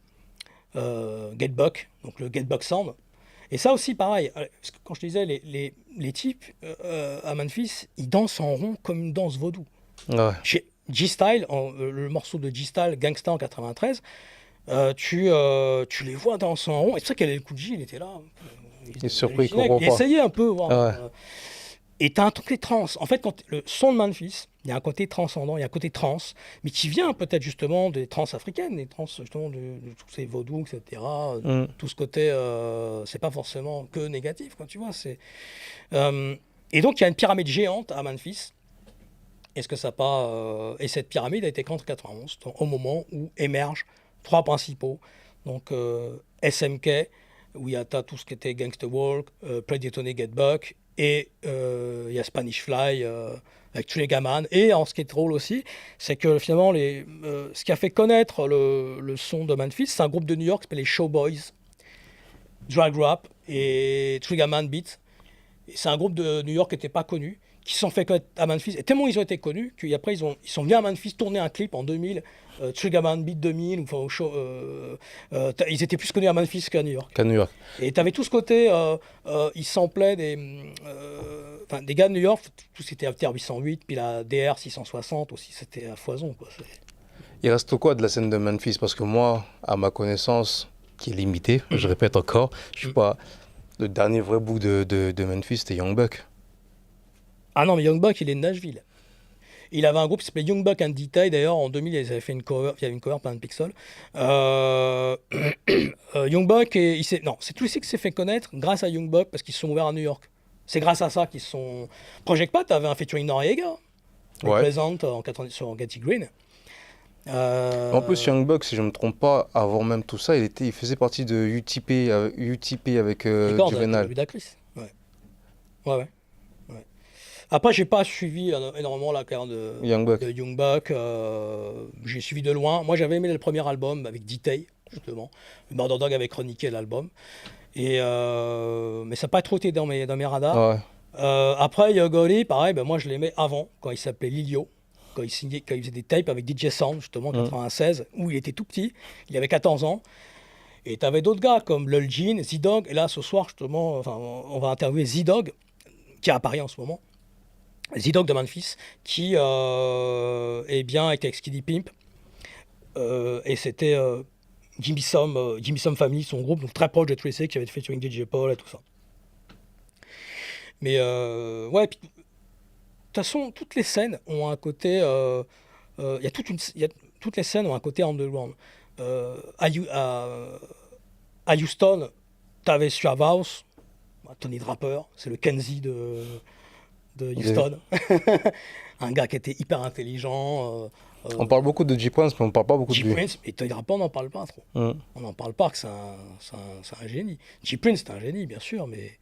Get Buck, donc le Get Buck Sound. Et ça aussi, pareil, parce que quand je te disais, les types à Memphis, ils dansent en rond comme une danse vaudou. Ouais. Chez G-Style, le morceau de G-Style, Gangsta en 93, tu les vois danser en rond. Et c'est ça qu'elle le coup de G, il était là. Il est surpris, il comprend Il pas. essayait un peu. Voir, Ouais. Et t'as un côté trans. En fait, quand le son de Memphis, il y a un côté transcendant, il y a un côté trans, mais qui vient peut-être justement des trans africaines, des trans justement de tous ces vaudous, etc. Tout ce côté, c'est pas forcément que négatif, quoi, tu vois. Et donc, il y a une pyramide géante à Memphis. Est-ce que ça pas et cette pyramide a été créée en 91, au moment où émergent trois principaux. Donc SMK, où il y a tout ce qui était Gangsta Walk, Predator Get Buck, et il y a Spanish Fly avec Trigger Man. Et en ce qui est drôle aussi, c'est que finalement, ce qui a fait connaître le son de Memphis, c'est un groupe de New York qui s'appelle les Showboys, Drag Rap et Trigger Man Beat. Et c'est un groupe de New York qui n'était pas connu, qui se sont fait connaître à Memphis. Et tellement ils ont été connus qu'après, ils sont venus à Memphis tourner un clip en 2000, Triggerman Beat 2000, enfin, au show, ils étaient plus connus à Memphis qu'à New York. Et tu avais tout ce côté, ils samplaient des gars de New York, tout c'était After 808, puis la DR 660 aussi, c'était à foison, quoi. Il reste quoi de la scène de Memphis? Parce que moi, à ma connaissance, qui est limitée, je répète encore, je sais pas, le dernier vrai bout de Memphis, c'était Young Buck. Ah non, mais Young Buck, il est de Nashville. Il avait un groupe qui s'appelait Young Buck and Detail. D'ailleurs, en 2000, ils avaient fait une cover. Il y avait une cover Planet Pixel. Young Buck, c'est tout ici qui s'est fait connaître grâce à Young Buck parce qu'ils se sont ouverts à New York. C'est grâce à ça qu'ils se sont. Project Pat avait un featuring Noriega, Represent sur Getty Green. En plus, Young Buck, si je ne me trompe pas, avant même tout ça, il faisait partie de UTP avec Juvenal. Ludacris. Ouais. Après, j'ai pas suivi énormément la carrière de Young Buck. J'ai suivi de loin. Moi, j'avais aimé le premier album avec Detail, justement. Murder Dog avait chroniqué l'album. Mais ça n'a pas trop été dans mes radars. Ouais. Après, Yogori, pareil, moi je l'aimais avant, quand il s'appelait Lilio. Quand il faisait des tapes avec DJ Sound, justement, en 96, où il était tout petit. Il avait 14 ans. Et tu avais d'autres gars comme Lil Jean, Z-Dog. Et là, ce soir, justement, on va interviewer Z-Dog, qui est à Paris en ce moment. Z-Dog de Memphis, qui était avec Skinny Pimp. Et c'était Jimmy Som Family, son groupe, donc très proche de Tracy, qui avait fait featuring DJ Paul et tout ça. Mais ouais, puis, de toute façon, toutes les scènes ont un côté. Toutes les scènes ont un côté underground. À Houston, tu avais Suave House, Tony Draper, c'est le Kenzie de Houston. Un gars qui était hyper intelligent. On parle beaucoup de G-Prince, mais on parle pas beaucoup de lui. G-Prince, et Tony Draper, on n'en parle pas trop. On n'en parle pas que c'est un génie. G-Prince, c'est un génie, bien sûr, mais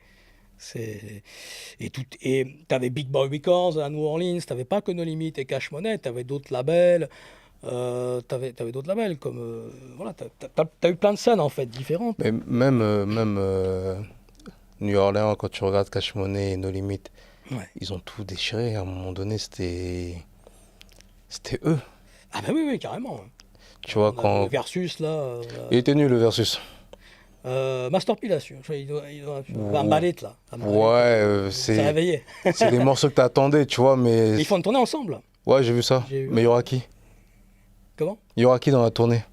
et t'avais Big Boy Records à New Orleans, t'avais pas que No Limit et Cash Money, t'avais d'autres labels. T'avais d'autres labels comme voilà, t'as eu plein de scènes en fait différentes. Mais même New Orleans, quand tu regardes Cash Money et No Limit, ils ont tout déchiré. À un moment donné, c'était eux. Ah bah oui, carrément. Tu vois, quand le versus là. Il était nul le versus. Master P là, il doit un ballet là. Ouais, c'est réveillé. C'est des morceaux que t'attendais, tu vois, mais. Ils font une tournée ensemble. Ouais, j'ai vu ça. Mais il y aura qui? Comment? Il y aura qui dans la tournée?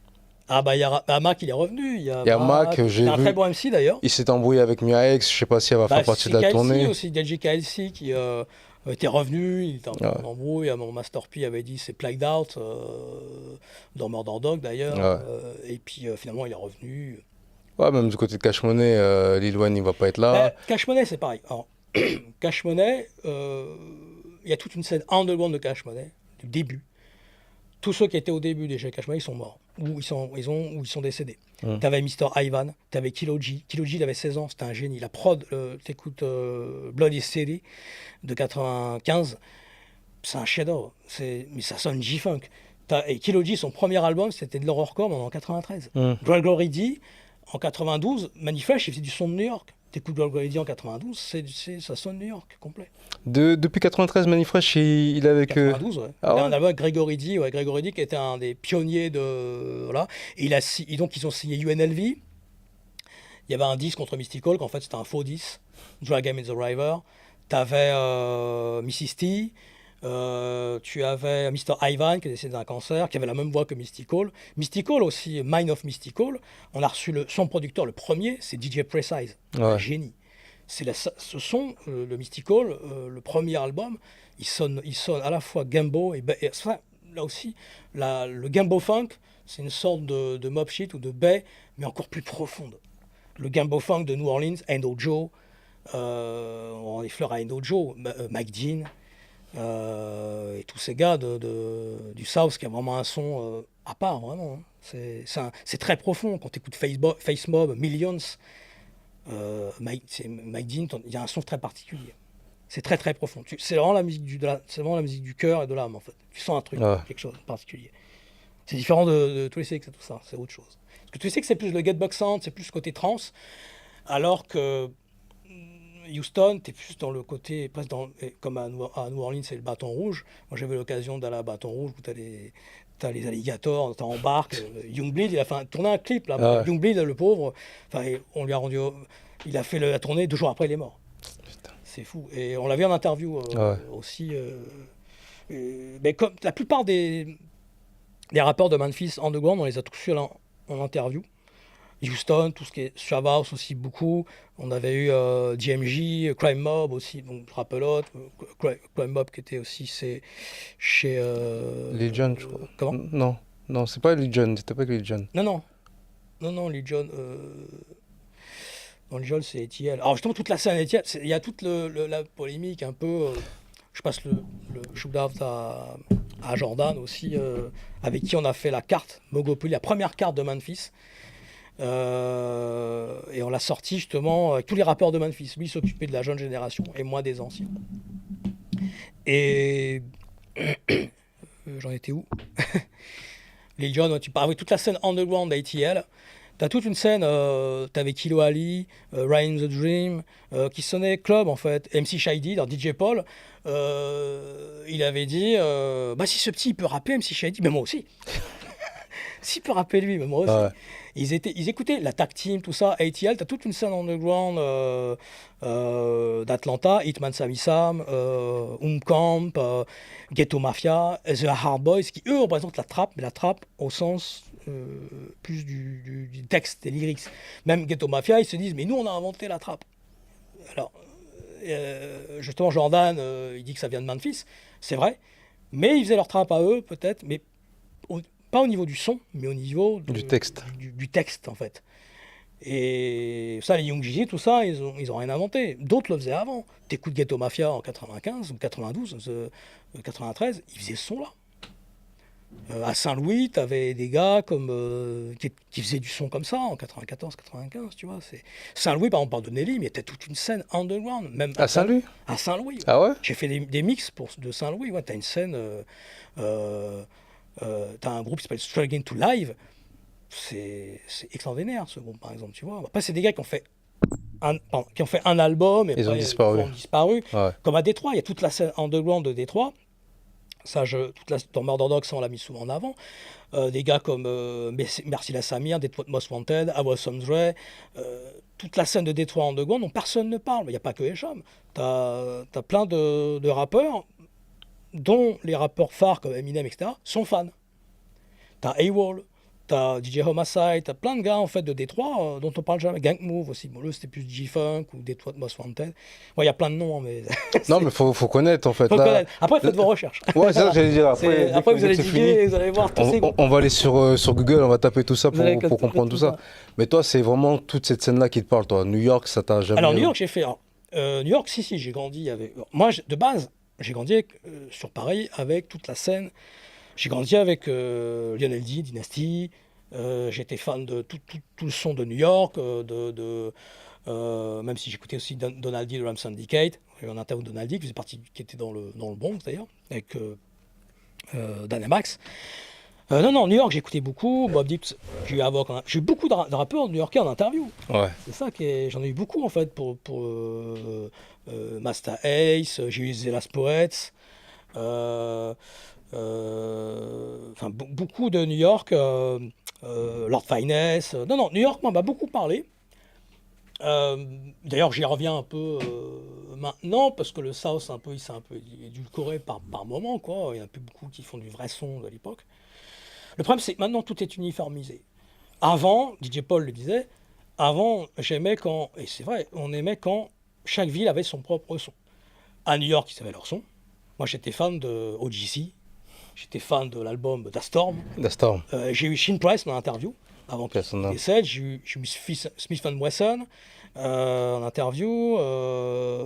Ah bah il y a Mac, il est revenu. Il y a Mac, j'ai vu. un très bon MC d'ailleurs. Il s'est embrouillé avec Mia X, je sais pas si elle va faire partie de la tournée. Aussi, DJ KLC qui était revenu, il était en embrouille. Mon Master P avait dit c'est Plagued Out, dans Murder Dog d'ailleurs. Et puis finalement il est revenu. Ouais, même du côté de Cash Money, Lil Wayne il va pas être là. Cash Money c'est pareil. Alors, Cash Money, il y a toute une scène underground de Cash Money, du début. Tous ceux qui étaient au début déjà Cash Money, ils sont morts, ou ils sont décédés. T'avais Mr. Ivan, t'avais Kilo G. Kilo G, il avait 16 ans, c'était un génie. La prod, t'écoutes Bloody City de 95, c'est un chef-d'œuvre. Mais ça sonne G-Funk. Et Kilo G, son premier album, c'était de l'horrorcore en 93. Gregory D, en 92, Manifresh, il faisait du son de New York. T'écoutes Gregory D en 92, ça sonne New York, complet. Depuis 93, Manifresh, il est avec... 92, ouais. Il a un album avec Gregory D, Gregory D qui était un des pionniers de... Voilà. Et donc ils ont signé UNLV, Il y avait un disque contre Mystical, qu'en fait c'était un faux disque, Drag Game is the River. T'avais Mrs. T, tu avais Mr. Ivan qui est décédé d'un cancer, qui avait la même voix que Mystical. Mystical aussi, Mind of Mystical, on a reçu son producteur, le premier, c'est DJ Precise, un génie. Ce son, le Mystical, le premier album, il sonne à la fois Gambo et là aussi, le Gambo Funk, c'est une sorte de mob shit ou de bay, mais encore plus profonde. Le Gambo Funk de New Orleans, Endo Joe, on a des fleurs à Endo Joe, Mike Dean, et tous ces gars du South qui a vraiment un son à part, vraiment. Hein. C'est très profond. Quand tu écoutes Face Mob, Millions, Mike Dean, il y a un son très particulier. C'est très très profond. C'est vraiment la musique du cœur et de l'âme, en fait. Tu sens un truc, quelque chose de particulier. C'est différent de Twisted Sick et tout ça, c'est autre chose. Parce que Twisted Sick, c'est plus le Get Back Sound, c'est plus le côté trance, alors que Houston, tu es plus dans le côté, presque comme à New Orleans, c'est le Bâton Rouge. Moi, j'avais l'occasion d'aller à Bâton Rouge où tu as les alligators, tu embarques. Youngbleed, il a tourné un clip là. Youngbleed, le pauvre, on lui a rendu. Il a fait la tournée 2 jours après, il est mort. Putain. C'est fou. Et on l'a vu en interview aussi. Mais comme la plupart des rappeurs de Memphis Underground, on les a tous eu en interview. Houston, tout ce qui est Shavhouse aussi beaucoup. On avait eu DMJ, Crime Mob aussi, donc Rappelote, Crime Mob qui était aussi chez... Legion, je crois. Comment Non, c'est pas Legion, c'était pas Legion. Non, Legion... Non, Legion, c'est ATL. Alors justement, toute la scène ATL, il y a toute la polémique un peu... je passe le shoot-out à Jordan aussi, avec qui on a fait la carte Mogopoly, la première carte de Memphis. Et on l'a sorti justement avec tous les rappeurs de Memphis. Lui, il s'occupait de la jeune génération et moi des anciens. Et j'en étais où? Les John, tu parles avec toute la scène underground d'ATL. T'as toute une scène, t'avais Kilo Ali, Ryan the Dream, qui sonnait club en fait. MC Shady, dans DJ Paul, il avait dit si ce petit il peut rapper, MC Shady, mais moi aussi. S'il peut rapper lui, mais moi aussi. Ouais. Ils écoutaient la tag team, tout ça, ATL, t'as toute une scène underground d'Atlanta, Hitman Sami Sam, Camp, Ghetto Mafia, The Hard Boys, qui eux représentent la trappe, mais la trappe au sens plus du texte, des lyrics. Même Ghetto Mafia, ils se disent, mais nous on a inventé la trappe. Alors, justement, Jordan, il dit que ça vient de Memphis, c'est vrai, mais ils faisaient leur trappe à eux, peut-être, mais pas au niveau du son, mais au niveau du texte. Du texte, en fait. Et ça, les Young Jeezy, tout ça, ils ont rien inventé. D'autres le faisaient avant. T'écoutes Ghetto Mafia en 95 ou 92, 93, ils faisaient ce son-là. À Saint-Louis, t'avais des gars comme qui faisaient du son comme ça en 94, 95, tu vois. Saint-Louis, par exemple, on parle de Nelly, mais il y avait toute une scène underground. Même à Saint-Louis. À Saint-Louis. Ouais. Ah ouais. J'ai fait des mix de Saint-Louis. Ouais, t'as une scène. T'as un groupe qui s'appelle Struggling to Live, c'est extraordinaire ce groupe par exemple, tu vois. Après c'est des gars qui ont fait un album et ils ont disparu. Ouais. Comme à Détroit, il y a toute la scène underground de Détroit. Ça, dans Murder Dogs, on l'a mis souvent en avant. Des gars comme Merci la Samir, Detroit Most Wanted, Awesome Dre, toute la scène de Détroit underground dont personne ne parle. Il n'y a pas que Esham. T'as plein de rappeurs dont les rappeurs phares comme Eminem, etc., sont fans. T'as AWOL, t'as DJ Homicide, t'as plein de gars en fait de Détroit dont on parle jamais. Gang Move aussi, bon, là c'était plus G-Funk ou Detroit Most Wanted. Il y a plein de noms, mais... Non, mais faut connaître en fait. Connaître. Après, faites vos recherches. Ouais, c'est ça que j'allais dire. Après vous allez diguer, vous allez voir tous ces groupes. On va aller sur Google, on va taper tout ça pour comprendre tout ça. Mais toi, c'est vraiment toute cette scène-là qui te parle, toi. New York, ça t'a jamais... Alors, New York, j'ai fait... New York, si, j'ai grandi avec... Moi, de base... J'ai grandi sur Paris avec toute la scène. J'ai grandi avec Lionel D, Dynasty. J'étais fan de tout le son de New York, même si j'écoutais aussi Donald D de Ram Syndicate. Il y avait un interview de Donald D qui était dans le Bronx d'ailleurs, avec Dynamax. Non, New York, j'écoutais beaucoup. Bob Deep, j'ai eu beaucoup de rappeurs new-yorkais en interview. Ouais. C'est ça j'en ai eu beaucoup en fait pour Master Ace, j'ai eu Zelas Poets, beaucoup de New York, Lord Finesse. Non, New York m'a beaucoup parlé. D'ailleurs, j'y reviens un peu maintenant, parce que le South, il s'est un peu édulcoré par moment, quoi. Il y en a plus beaucoup qui font du vrai son de l'époque. Le problème, c'est que maintenant, tout est uniformisé. Avant, DJ Paul le disait, avant, j'aimais quand, et c'est vrai, on aimait quand chaque ville avait son propre son. À New York, ils avaient leur son. Moi, j'étais fan de OGC, j'étais fan de l'album Da Storm. The Storm. J'ai eu Sheen Price dans l'interview, avant qu'il Personnel. décède. J'ai eu Smith Wesson en interview.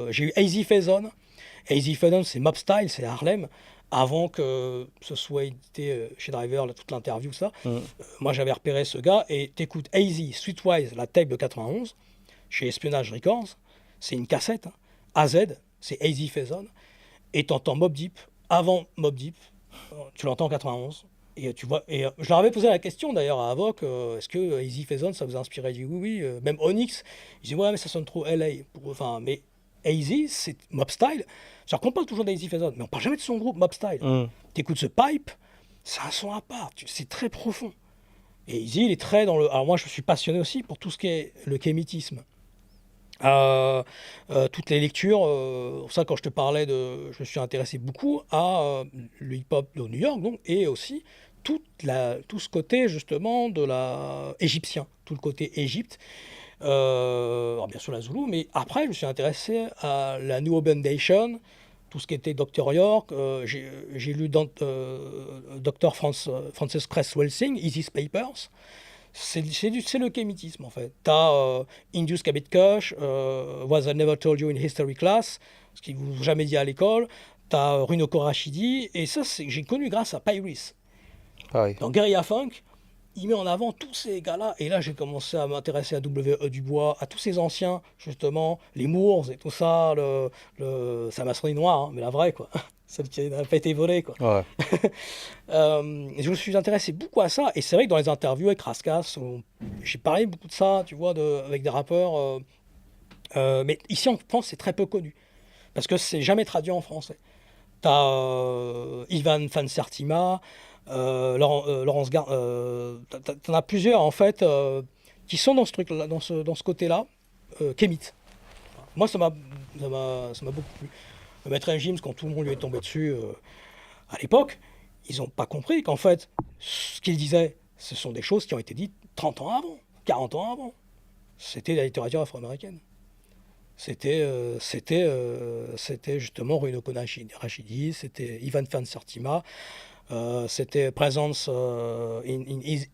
J'ai eu AZ Faison. AZ Faison, c'est Mob Style, c'est Harlem. Avant que ce soit édité chez Driver, toute l'interview, ça. Moi, j'avais repéré ce gars. Et t'écoutes AZ, Streetwise, la tape de 91, chez Espionage Records. C'est une cassette. Hein. AZ, c'est AZ Faison. Et t'entends Mobb Deep. Avant Mobb Deep, tu l'entends en 91. Et tu vois, et je leur avais posé la question d'ailleurs à Avoc, est-ce que AZ Faison ça vous a inspiré? J'ai dit oui, oui. Même Onyx, ils disaient ouais, mais ça sonne trop LA. Enfin, mais AZ, c'est Mob Style. C'est-à-dire qu'on parle toujours d'AZ Faison, mais on parle jamais de son groupe Mob Style. T'écoutes ce pipe, c'est un son à part, c'est très profond. Et AZ, il est très dans le. Alors moi, je suis passionné aussi pour tout ce qui est le kémitisme. Toutes les lectures, pour ça quand je te parlais je me suis intéressé beaucoup à le hip-hop de New York donc, et aussi tout ce côté justement de la égyptien, tout le côté Égypte, alors bien sûr la Zoulou, mais après je me suis intéressé à la New Urban Nation, tout ce qui était Dr. York, j'ai lu Dr. Frances Cress Welsing, Easy's Papers. C'est le kémitisme en fait. T'as Indus Kabit Kush, What I Never Told You in History Class, ce qu'ils vous ont jamais dit à l'école. T'as Runoko Rashidi, et ça j'ai connu grâce à Pyrus. Pareil. Dans Guerilla Funk, il met en avant tous ces gars-là, et là j'ai commencé à m'intéresser à W.E. Dubois, à tous ces anciens, justement, les Moors et tout ça, c'est la maçonnerie noire, hein, mais la vraie quoi. Celle qui n'a pas été volée, quoi. Ouais. Je me suis intéressé beaucoup à ça, et c'est vrai que dans les interviews avec Raskas, j'ai parlé beaucoup de ça, tu vois, avec des rappeurs, mais ici en France c'est très peu connu, parce que c'est jamais traduit en français. T'as Ivan Fansertima, Laurence Gar, t'en as plusieurs en fait qui sont dans ce truc, dans ce côté-là, kémite. Moi ça m'a beaucoup plu. Le Maître James, quand tout le monde lui est tombé dessus à l'époque, ils n'ont pas compris qu'en fait, ce qu'il disait, ce sont des choses qui ont été dites 30 ans avant, 40 ans avant. C'était la littérature afro-américaine. C'était justement Runoko Rashidi, c'était Ivan Fansertima, c'était Presence Early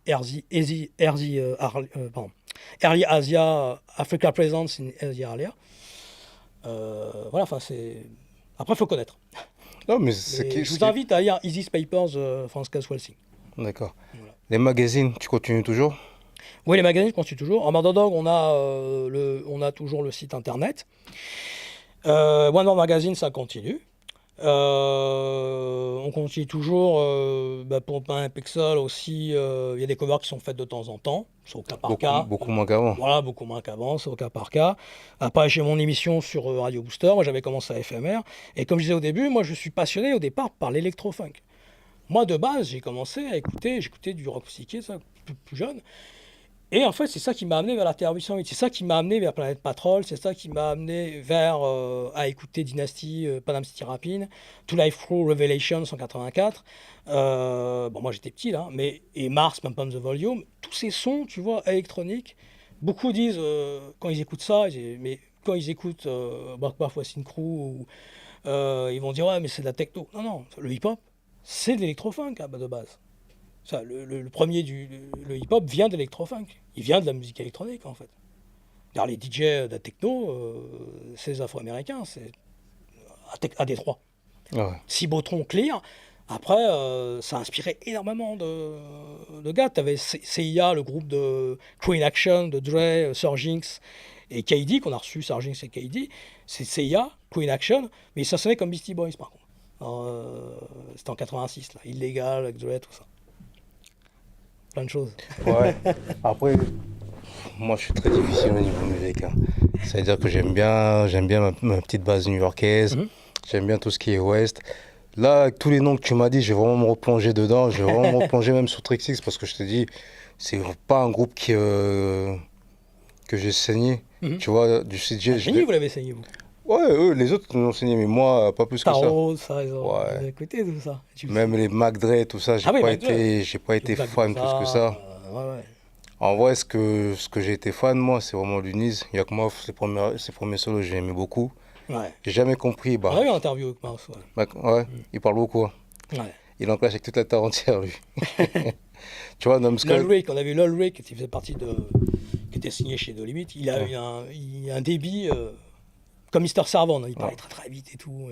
Asia, Africa Presence in Early Asia. Voilà, enfin c'est... Après, il faut connaître. Non, mais je vous invite à lire Easy's Papers, Frances Cress Welsing. D'accord. Voilà. Les magazines, tu continues toujours? Oui, les magazines continuent toujours. En Murderdog, on a toujours le site internet. One More Magazine, ça continue. On continue toujours pour un Pixel aussi. Il y a des covers qui sont faites de temps en temps, c'est au cas par cas. Beaucoup moins qu'avant. Voilà, beaucoup moins qu'avant, c'est au cas par cas. Après, j'ai mon émission sur Radio Booster. Moi, j'avais commencé à FMR. Et comme je disais au début, moi, je suis passionné au départ par l'électro-funk. Moi, de base, j'ai commencé à j'écoutais du rock psyché, ça, plus jeune. Et en fait, c'est ça qui m'a amené vers la Terre 808, c'est ça qui m'a amené vers Planète Patrol, c'est ça qui m'a amené vers à écouter Dynasty, Panam City Rapine, To Life Through Revelation 184. Bon, moi j'étais petit là, et Mars, Pump Up the Volume, tous ces sons, tu vois, électroniques. Beaucoup disent quand ils écoutent ça, mais quand ils écoutent parfois Synchro, ils vont dire ouais, mais c'est de la techno. Non, non, le hip-hop, c'est de l'électro-funk de base. Ça, le premier le hip-hop vient d'électro-funk. Il vient de la musique électronique, en fait. Alors, les DJ de la techno, c'est les Afro-Américains, c'est à Détroit. Ouais. Cibotron, Clear. Après, ça a inspiré énormément de gars. Tu avais CIA, le groupe de Crew in Action, de Dre, Sir Jinx et KD, qu'on a reçu, Sir Jinx et KD. C'est CIA, Crew in Action, mais ça sonnait comme Beastie Boys, par contre. C'était en 86, là. Illégal, avec Dre, tout ça. Plein de choses. Ouais. Après, moi je suis très difficile au niveau musique. Hein. C'est-à-dire que j'aime bien ma petite base new-yorkaise. J'aime bien tout ce qui est ouest. Là, avec tous les noms que tu m'as dit, je vais vraiment me replonger dedans. Je vais vraiment me replonger même sur Trixix parce que je te dis, c'est pas un groupe que j'ai saigné. Tu vois, du CJ. Saigné, vous l'avez saigné, vous? Ouais, eux, les autres nous ont saigné, mais moi, pas plus que ça. Taro, ça, ils ont Ouais. écouté tout ça. Même les McDre, tout ça, Ah oui, McDre. j'ai pas été Black fan plus que ça. ouais. En vrai, ce que j'ai été fan, moi, c'est vraiment Luniz. Yakmov, ses premiers solos, j'ai aimé beaucoup. Ouais. J'ai jamais compris. On a eu une interview avec Mars, ouais. Ouais, il parle beaucoup. Hein. Ouais. Il en clash avec toute la terre entière, lui. Tu vois, Lol Rick, on a vu Lol Rick, qui faisait partie qui était signé chez No Limit. Il a eu un débit comme Mister Servant, il parlait très très vite et tout.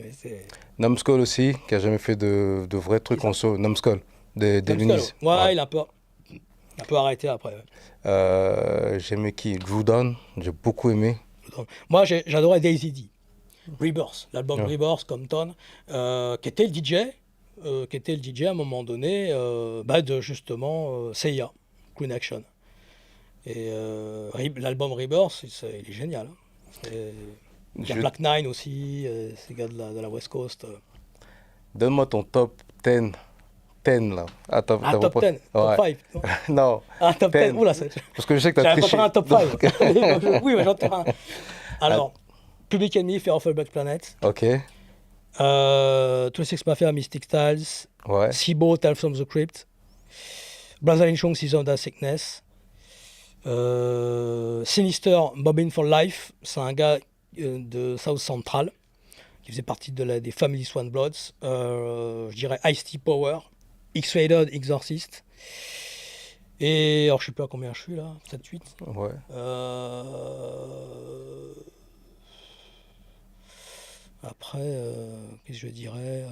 Numskull aussi, qui a jamais fait de vrais trucs en solo. Numskull, des Luniz. Ouais, il a un peu arrêté après. Ouais. J'aimais qui? Drew Down, j'ai beaucoup aimé. Moi, j'adorais Daisy D. Rebirth, l'album Rebirth, Compton, qui était le DJ à un moment donné de justement Seiya, Queen Action. Et l'album Rebirth, il est génial. Hein. Il y a Black Nine aussi, ces gars de la West Coast. Donne-moi ton top 10. 10 là. Top 10, top 5. Non. Top 10. Oula, parce que je sais que tu as triché. J'avais un top 5. Oui, mais j'en ai un. Alors, Public Enemy, Fear of a Black Planet. Ok. 26 Mafia, Mystic Styles. Ouais. Sibo, Tales from the Crypt. Brazilian Chung, Season of the Sickness. Sinister, Bobbin for Life. C'est un gars de South Central qui faisait partie des Family Swan Bloods. Je dirais Ice-T Power. X-Rated, Exorcist. Et alors, je sais pas à combien je suis là, 7-8. Ouais. Après, qu'est-ce que je dirais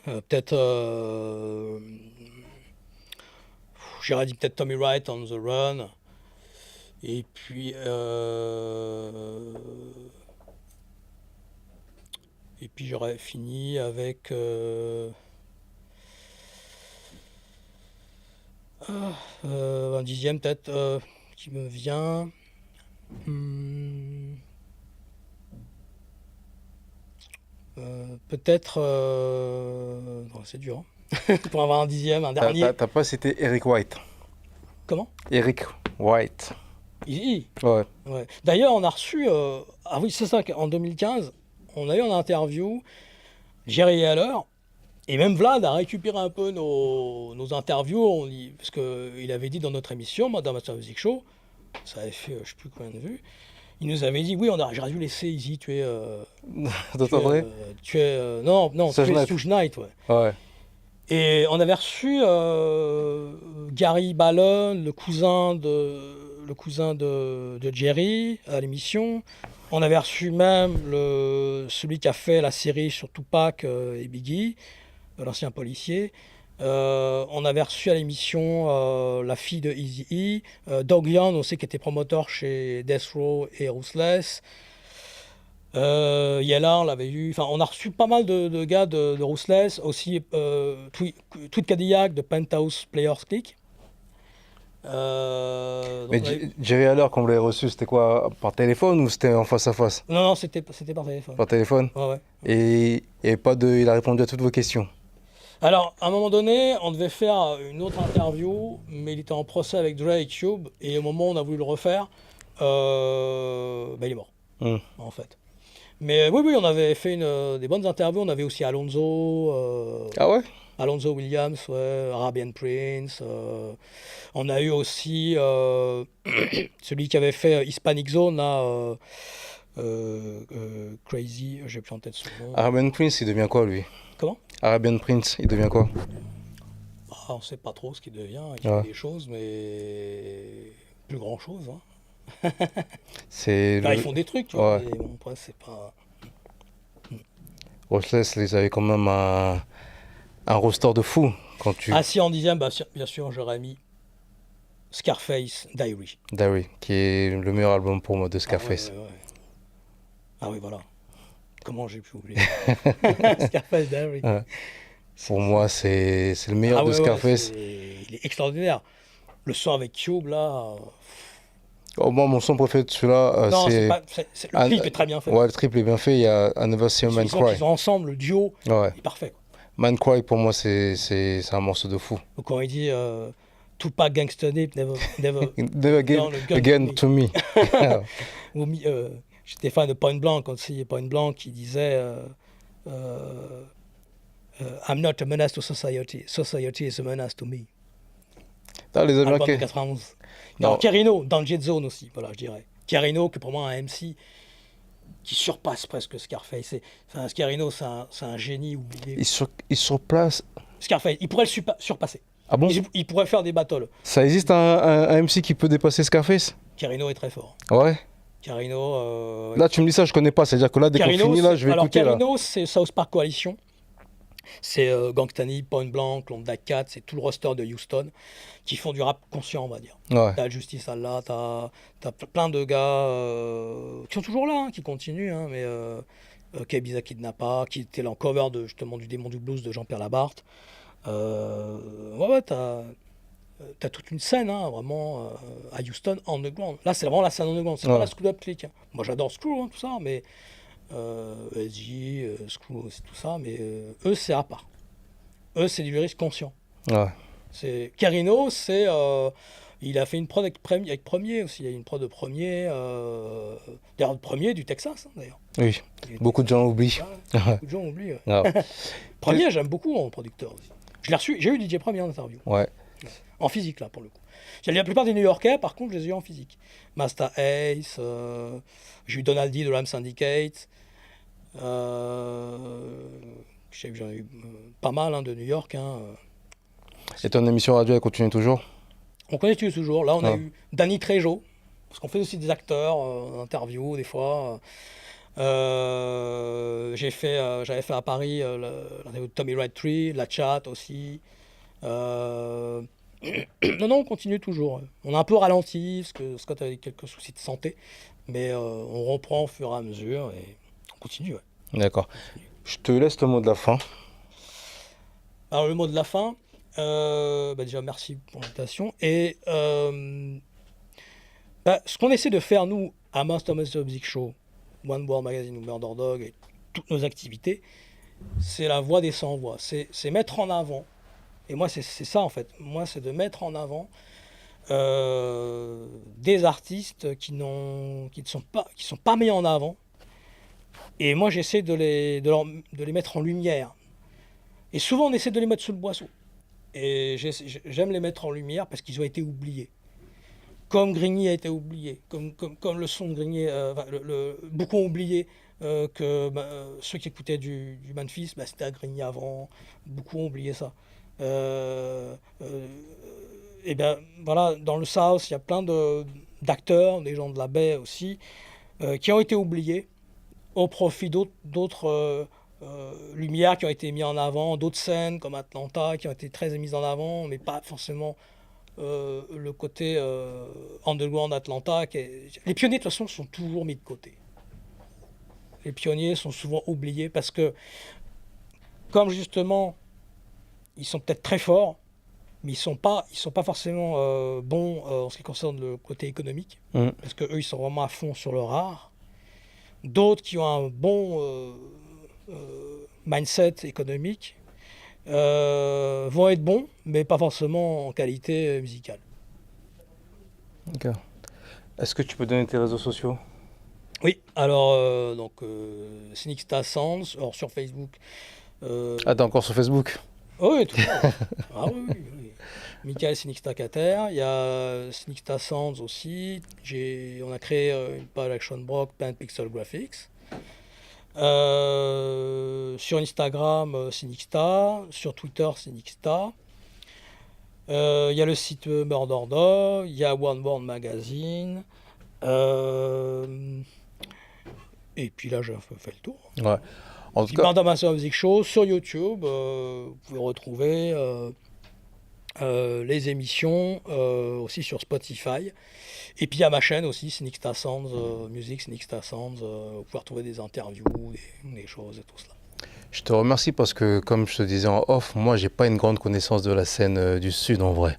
peut-être. J'aurais dit peut-être Tommy Wright, On the Run. Et puis. J'aurais fini avec. Un dixième peut-être qui me vient. Peut-être. Non, c'est dur. Hein. Pour avoir un dixième, un dernier. T'as pas cité Eric White? Comment? Eric White. Easy. Ouais. D'ailleurs, on a reçu. Ah oui, c'est ça, en 2015, on a eu en interview Jerry Haller. Et même Vlad a récupéré un peu nos interviews, parce qu'il avait dit dans notre émission, Madame Master Music Show, ça avait fait je sais plus combien de vues, il nous avait dit, oui, j'aurais dû laisser Easy tuer... non, Suge Knight, ouais. Et on avait reçu Gary Ballon, le cousin de Jerry, à l'émission. On avait reçu même celui qui a fait la série sur Tupac et Biggie, l'ancien policier. On avait reçu à l'émission la fille de Eazy-E, Doug Young aussi, qui était promoteur chez Death Row et Ruthless. Yella, on l'avait eu. Enfin, on a reçu pas mal de gars de Ruthless, aussi Tweet Cadillac de Penthouse Players Click. Mais Jerry Haller, quand vous l'avez reçu, c'était quoi? Par téléphone ou c'était en face à face? Non, c'était par téléphone. Par téléphone? Ouais. Et il a répondu à toutes vos questions? Alors, à un moment donné, on devait faire une autre interview, mais il était en procès avec Dre et Cube, et au moment où on a voulu le refaire, il est mort, en fait. Mais oui, on avait fait des bonnes interviews. On avait aussi Alonzo. Ah ouais? Alonzo Williams, Arabian Prince. On a eu aussi celui qui avait fait Hispanic Zone, là, Crazy, j'ai plus en tête son nom. Arabian Prince, il devient quoi, lui? Comment? Arabian Prince, il devient quoi? On ne sait pas trop ce qu'il devient. Il fait des choses, mais plus grand-chose. Hein. Ils font des trucs, tu vois, mais bon, après, c'est pas... Ruthless, ils avaient quand même un roster de fou. Ah si, en dixième, bien sûr, j'aurais mis Scarface Diary. Diary, qui est le meilleur album pour moi de Scarface. Ah oui, voilà. Comment j'ai pu oublier Scarface Diary. Ouais. Pour moi, c'est le meilleur de Scarface. Il est extraordinaire. Le son avec Cube, là... Moi, mon son préféré de celui-là, le clip est très bien fait. Ouais, le clip est bien fait. Il y a I Never See a Man Cry. Ils sont ensemble, le duo, il est parfait. Man Cry, pour moi, c'est un morceau de fou. Donc, quand il dit Tupac Gangsta Deep, never Never down a gun again to to me. Ou j'étais fan de Point Blank aussi, Point Blank qui disait I'm not a menace to society, society is a menace to me. Ah, les Album de Américains. 91. Non. Non, Kerino, dans le Jet Zone aussi, voilà, je dirais. Kerino, qui est pour moi un MC qui surpasse presque Scarface. Enfin, Scarino, c'est un génie oublié. Il surplace. Scarface, il pourrait le surpasser. Ah bon? Il pourrait faire des battles. Ça existe un MC qui peut dépasser Scarface? Carino est très fort. Ouais. Carino. Là, tu me dis ça, je connais pas. C'est-à-dire que là, dès qu'on Carino, finit, là, je vais alors, écouter. Là. Carino, c'est South Park Coalition. C'est Gangstani, Point Blank, London Cat, c'est tout le roster de Houston qui font du rap conscient, on va dire. Ouais. T'as Justice Allah, t'as plein de gars qui sont toujours là, hein, qui continuent, hein, mais Kebiza Kidnappa, qui était en cover justement du Démon du Blues de Jean-Pierre Labarthe. Ouais, t'as toute une scène, hein, vraiment, à Houston, underground. Là, c'est vraiment la scène underground, c'est pas la Screw Up Click. Hein. Moi, j'adore Screw, hein, tout ça, mais SJ, Screw, c'est tout ça, mais eux, c'est à part. Eux, c'est du lyrisme conscient. Ouais. Carino, il a fait une prod avec Premier aussi. Il y a une prod de Premier, d'ailleurs Premier du Texas, hein, d'ailleurs. Oui, beaucoup de gens oublient. Beaucoup de gens oublient. Ah. Premier, j'aime beaucoup en producteur aussi. Je l'ai reçu, j'ai eu DJ Premier en interview. Ouais. En physique, là, pour le coup. La plupart des New-Yorkais, par contre, je les ai eu en physique. Master Ace, j'ai eu Donald D de Ram Syndicate. J'en ai eu pas mal, hein, de New York. Hein. Et ton émission radio, elle continue toujours? On continue toujours. Là, on a eu Danny Trejo, parce qu'on fait aussi des acteurs, interviews, des fois. J'avais fait à Paris l'interview de Tommy Red Tree, La Chat aussi. Non, on continue toujours. On a un peu ralenti, parce que Scott avait quelques soucis de santé, mais on reprend au fur et à mesure et on continue. Ouais. D'accord. Je te laisse le mot de la fin. Alors, le mot de la fin, déjà, merci pour l'invitation. Et ce qu'on essaie de faire, nous, à Master Music Show, One World Magazine ou Murder Dog, et toutes nos activités, c'est la voix des sans-voix. C'est mettre en avant. Et moi, c'est ça, en fait. Moi, c'est de mettre en avant des artistes qui ne sont pas mis en avant. Et moi, j'essaie de les mettre en lumière. Et souvent, on essaie de les mettre sous le boisseau. Et j'aime les mettre en lumière parce qu'ils ont été oubliés. Comme Grigny a été oublié, comme le son de Grigny, beaucoup ont oublié que ceux qui écoutaient du Memphis, c'était à Grigny avant. Beaucoup ont oublié ça. Et bien voilà, dans le South, il y a plein d'acteurs, des gens de la baie aussi, qui ont été oubliés au profit d'autres lumières qui ont été mises en avant, d'autres scènes comme Atlanta qui ont été très mises en avant, mais pas forcément le côté underground Atlanta. Les pionniers de toute façon sont toujours mis de côté. Les pionniers sont souvent oubliés parce que, comme justement, ils sont peut-être très forts, mais ils sont pas forcément bons en ce qui concerne le côté économique, parce que eux ils sont vraiment à fond sur leur art. D'autres qui ont un bon mindset économique vont être bons, mais pas forcément en qualité musicale. D'accord. Est-ce que tu peux donner tes réseaux sociaux? Oui, alors Cynicstar Sounds, alors sur Facebook. Ah, t'es encore sur Facebook? Oui, tout ça. Ah oui. Michael Cynicstar Cater, il y a Cynicstar Sounds aussi. On a créé une page Action Brock, Paint Pixel Graphics. Sur Instagram, Cynicstar. Sur Twitter, Cynicstar. Il y a le site Murder Dog. Il y a One World Magazine. Et puis là, j'ai fait le tour. Ouais. En tout cas, Murder Master Music Show sur YouTube. Vous pouvez retrouver les émissions aussi sur Spotify. Et puis il y a ma chaîne aussi, Cynicstar Sounds Music, Cynicstar Sounds. Vous pouvez retrouver des interviews, des choses et tout cela. je te remercie parce que, comme je te disais en off, moi, j'ai pas une grande connaissance de la scène du Sud en vrai.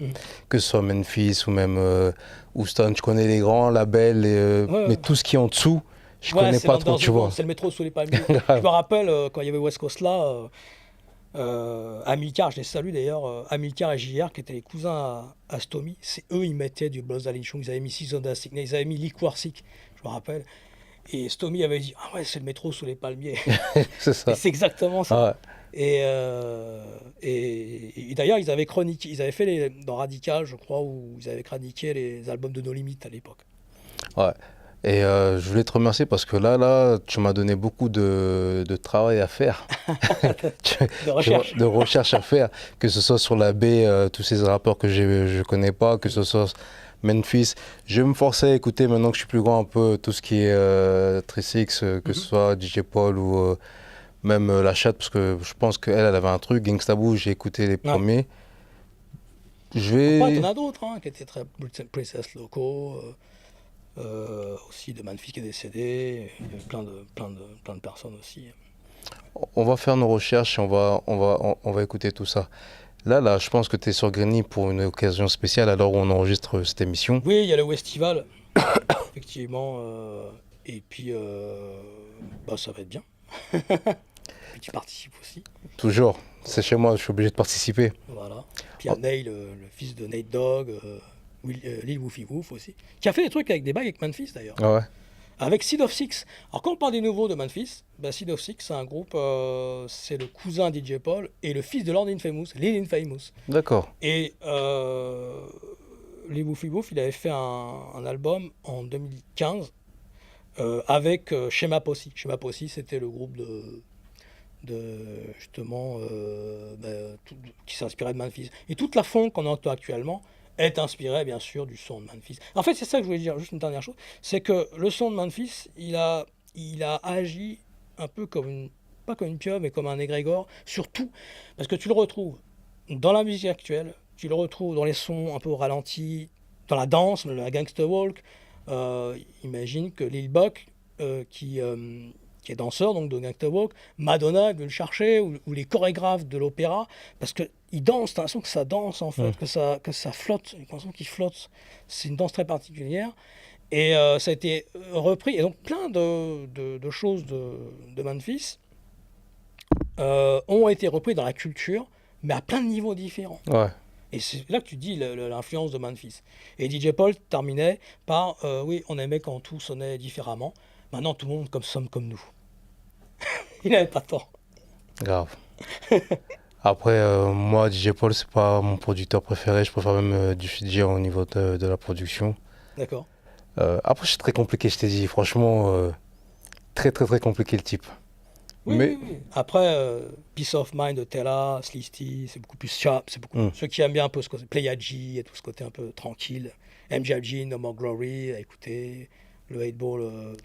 Que ce soit Memphis ou même Houston, je connais les grands labels, mais tout ce qui est en dessous, je connais pas trop, tu vois. C'est le métro sous les palmiers. Je me rappelle quand il y avait West Coast là, Amilcar, je les salue d'ailleurs, Amilcar et JR, qui étaient les cousins à Stomy, c'est eux, ils mettaient du Buzz Alichung, ils avaient mis Season Signal, ils avaient mis Lee Kwarsik, je me rappelle. Et Stomy avait dit, ah ouais, c'est le métro sous les palmiers. C'est ça. Et c'est exactement ça. Ah ouais. Et d'ailleurs, ils avaient chroniqué, ils avaient fait dans Radical, je crois, où ils avaient chroniqué les albums de No Limit à l'époque. Ouais. Et je voulais te remercier parce que là, tu m'as donné beaucoup de travail à faire. De recherche. De recherche à faire, que ce soit sur la baie, tous ces rappeurs que je connais pas, que ce soit Memphis. Je vais me forcer à écouter maintenant que je suis plus grand un peu tout ce qui est 3-6, que ce soit DJ Paul ou même La Chatte, parce que je pense qu'elle avait un truc. Gangsta Boo, j'ai écouté les premiers. Je vais... Après, t'en as d'autres qui étaient très Princess Loco. Aussi de Memphis qui est décédé, il y avait plein de personnes aussi. On va faire nos recherches et on va écouter tout ça. Là, je pense que tu es sur Grigny pour une occasion spéciale alors où on enregistre cette émission. Oui, il y a le Festival, effectivement, et puis ça va être bien. Et tu participes aussi. Toujours, c'est chez moi, je suis obligé de participer. Voilà. Puis il y a Neil, le fils de Nate Dogg, Lil Woofy Woof aussi, qui a fait des trucs avec des bagues avec Memphis d'ailleurs. Ah ouais. Avec Seed of Six. Alors quand on parle des nouveaux de Memphis, Seed of Six c'est un groupe, c'est le cousin DJ Paul et le fils de Lord Infamous, Lil Infamous. D'accord. Et Lil Woofy Woof, il avait fait un album en 2015 avec Shema Posse. Shema Posse, c'était le groupe justement qui s'inspirait de Memphis. Et toute la funk qu'on entend actuellement est inspirée bien sûr du son de Memphis. En fait, c'est ça que je voulais dire, juste une dernière chose, c'est que le son de Memphis, il a agi un peu comme pas comme une pieuvre, mais comme un égrégore, surtout parce que tu le retrouves dans la musique actuelle, tu le retrouves dans les sons un peu ralentis, dans la danse, la gangster walk. Imagine que Lil Buck, qui est danseur donc de Gangsta Walk, Madonna veut le chercher, ou les chorégraphes de l'opéra, parce qu'ils dansent, t'as l'impression que ça danse en fait, que ça flotte, t'as l'impression qu'ils flottent. C'est une danse très particulière. Et ça a été repris, et donc plein de choses de Memphis ont été repris dans la culture, mais à plein de niveaux différents. Ouais. Et c'est là que tu dis l'influence de Memphis. Et DJ Paul terminait par oui, on aimait quand tout sonnait différemment. Maintenant, tout le monde somme comme nous. Il n'avait pas tort. Grave. Après, moi, DJ Paul, c'est pas mon producteur préféré. Je préfère même du DJ au niveau de la production. D'accord. Après, c'est très compliqué, je t'ai dit. Franchement, très, très, très compliqué le type. Oui, Mais... oui. Après, Peace of Mind de Tella, Slisty, c'est beaucoup plus sharp. C'est beaucoup... Ceux qui aiment bien un peu ce côté Play-G et tout ce côté un peu tranquille. MJG, No More Glory, à écouter. Le 8 Ball,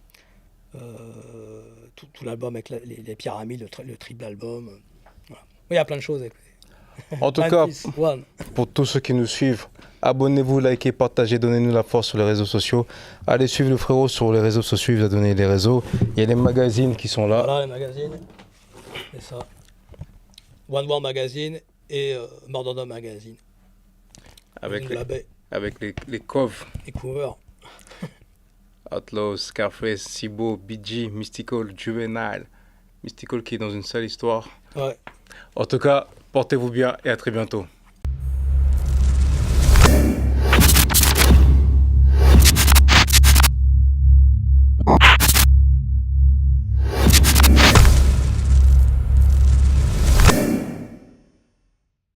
tout l'album avec les pyramides, le triple album. Voilà. Il y a plein de choses. En tout cas, pour tous ceux qui nous suivent, abonnez-vous, likez, partagez, donnez-nous la force sur les réseaux sociaux. Allez suivre le frérot sur les réseaux sociaux, il va donner les réseaux. Il y a les magazines qui sont là. Voilà les magazines, c'est ça. One World Magazine et Mordor Magazine. Avec les covers. Les covers. Outlaws, Scarface, Cibo, BG, Mystical, Juvenile. Mystical qui est dans une seule histoire. Ouais. En tout cas, portez-vous bien et à très bientôt.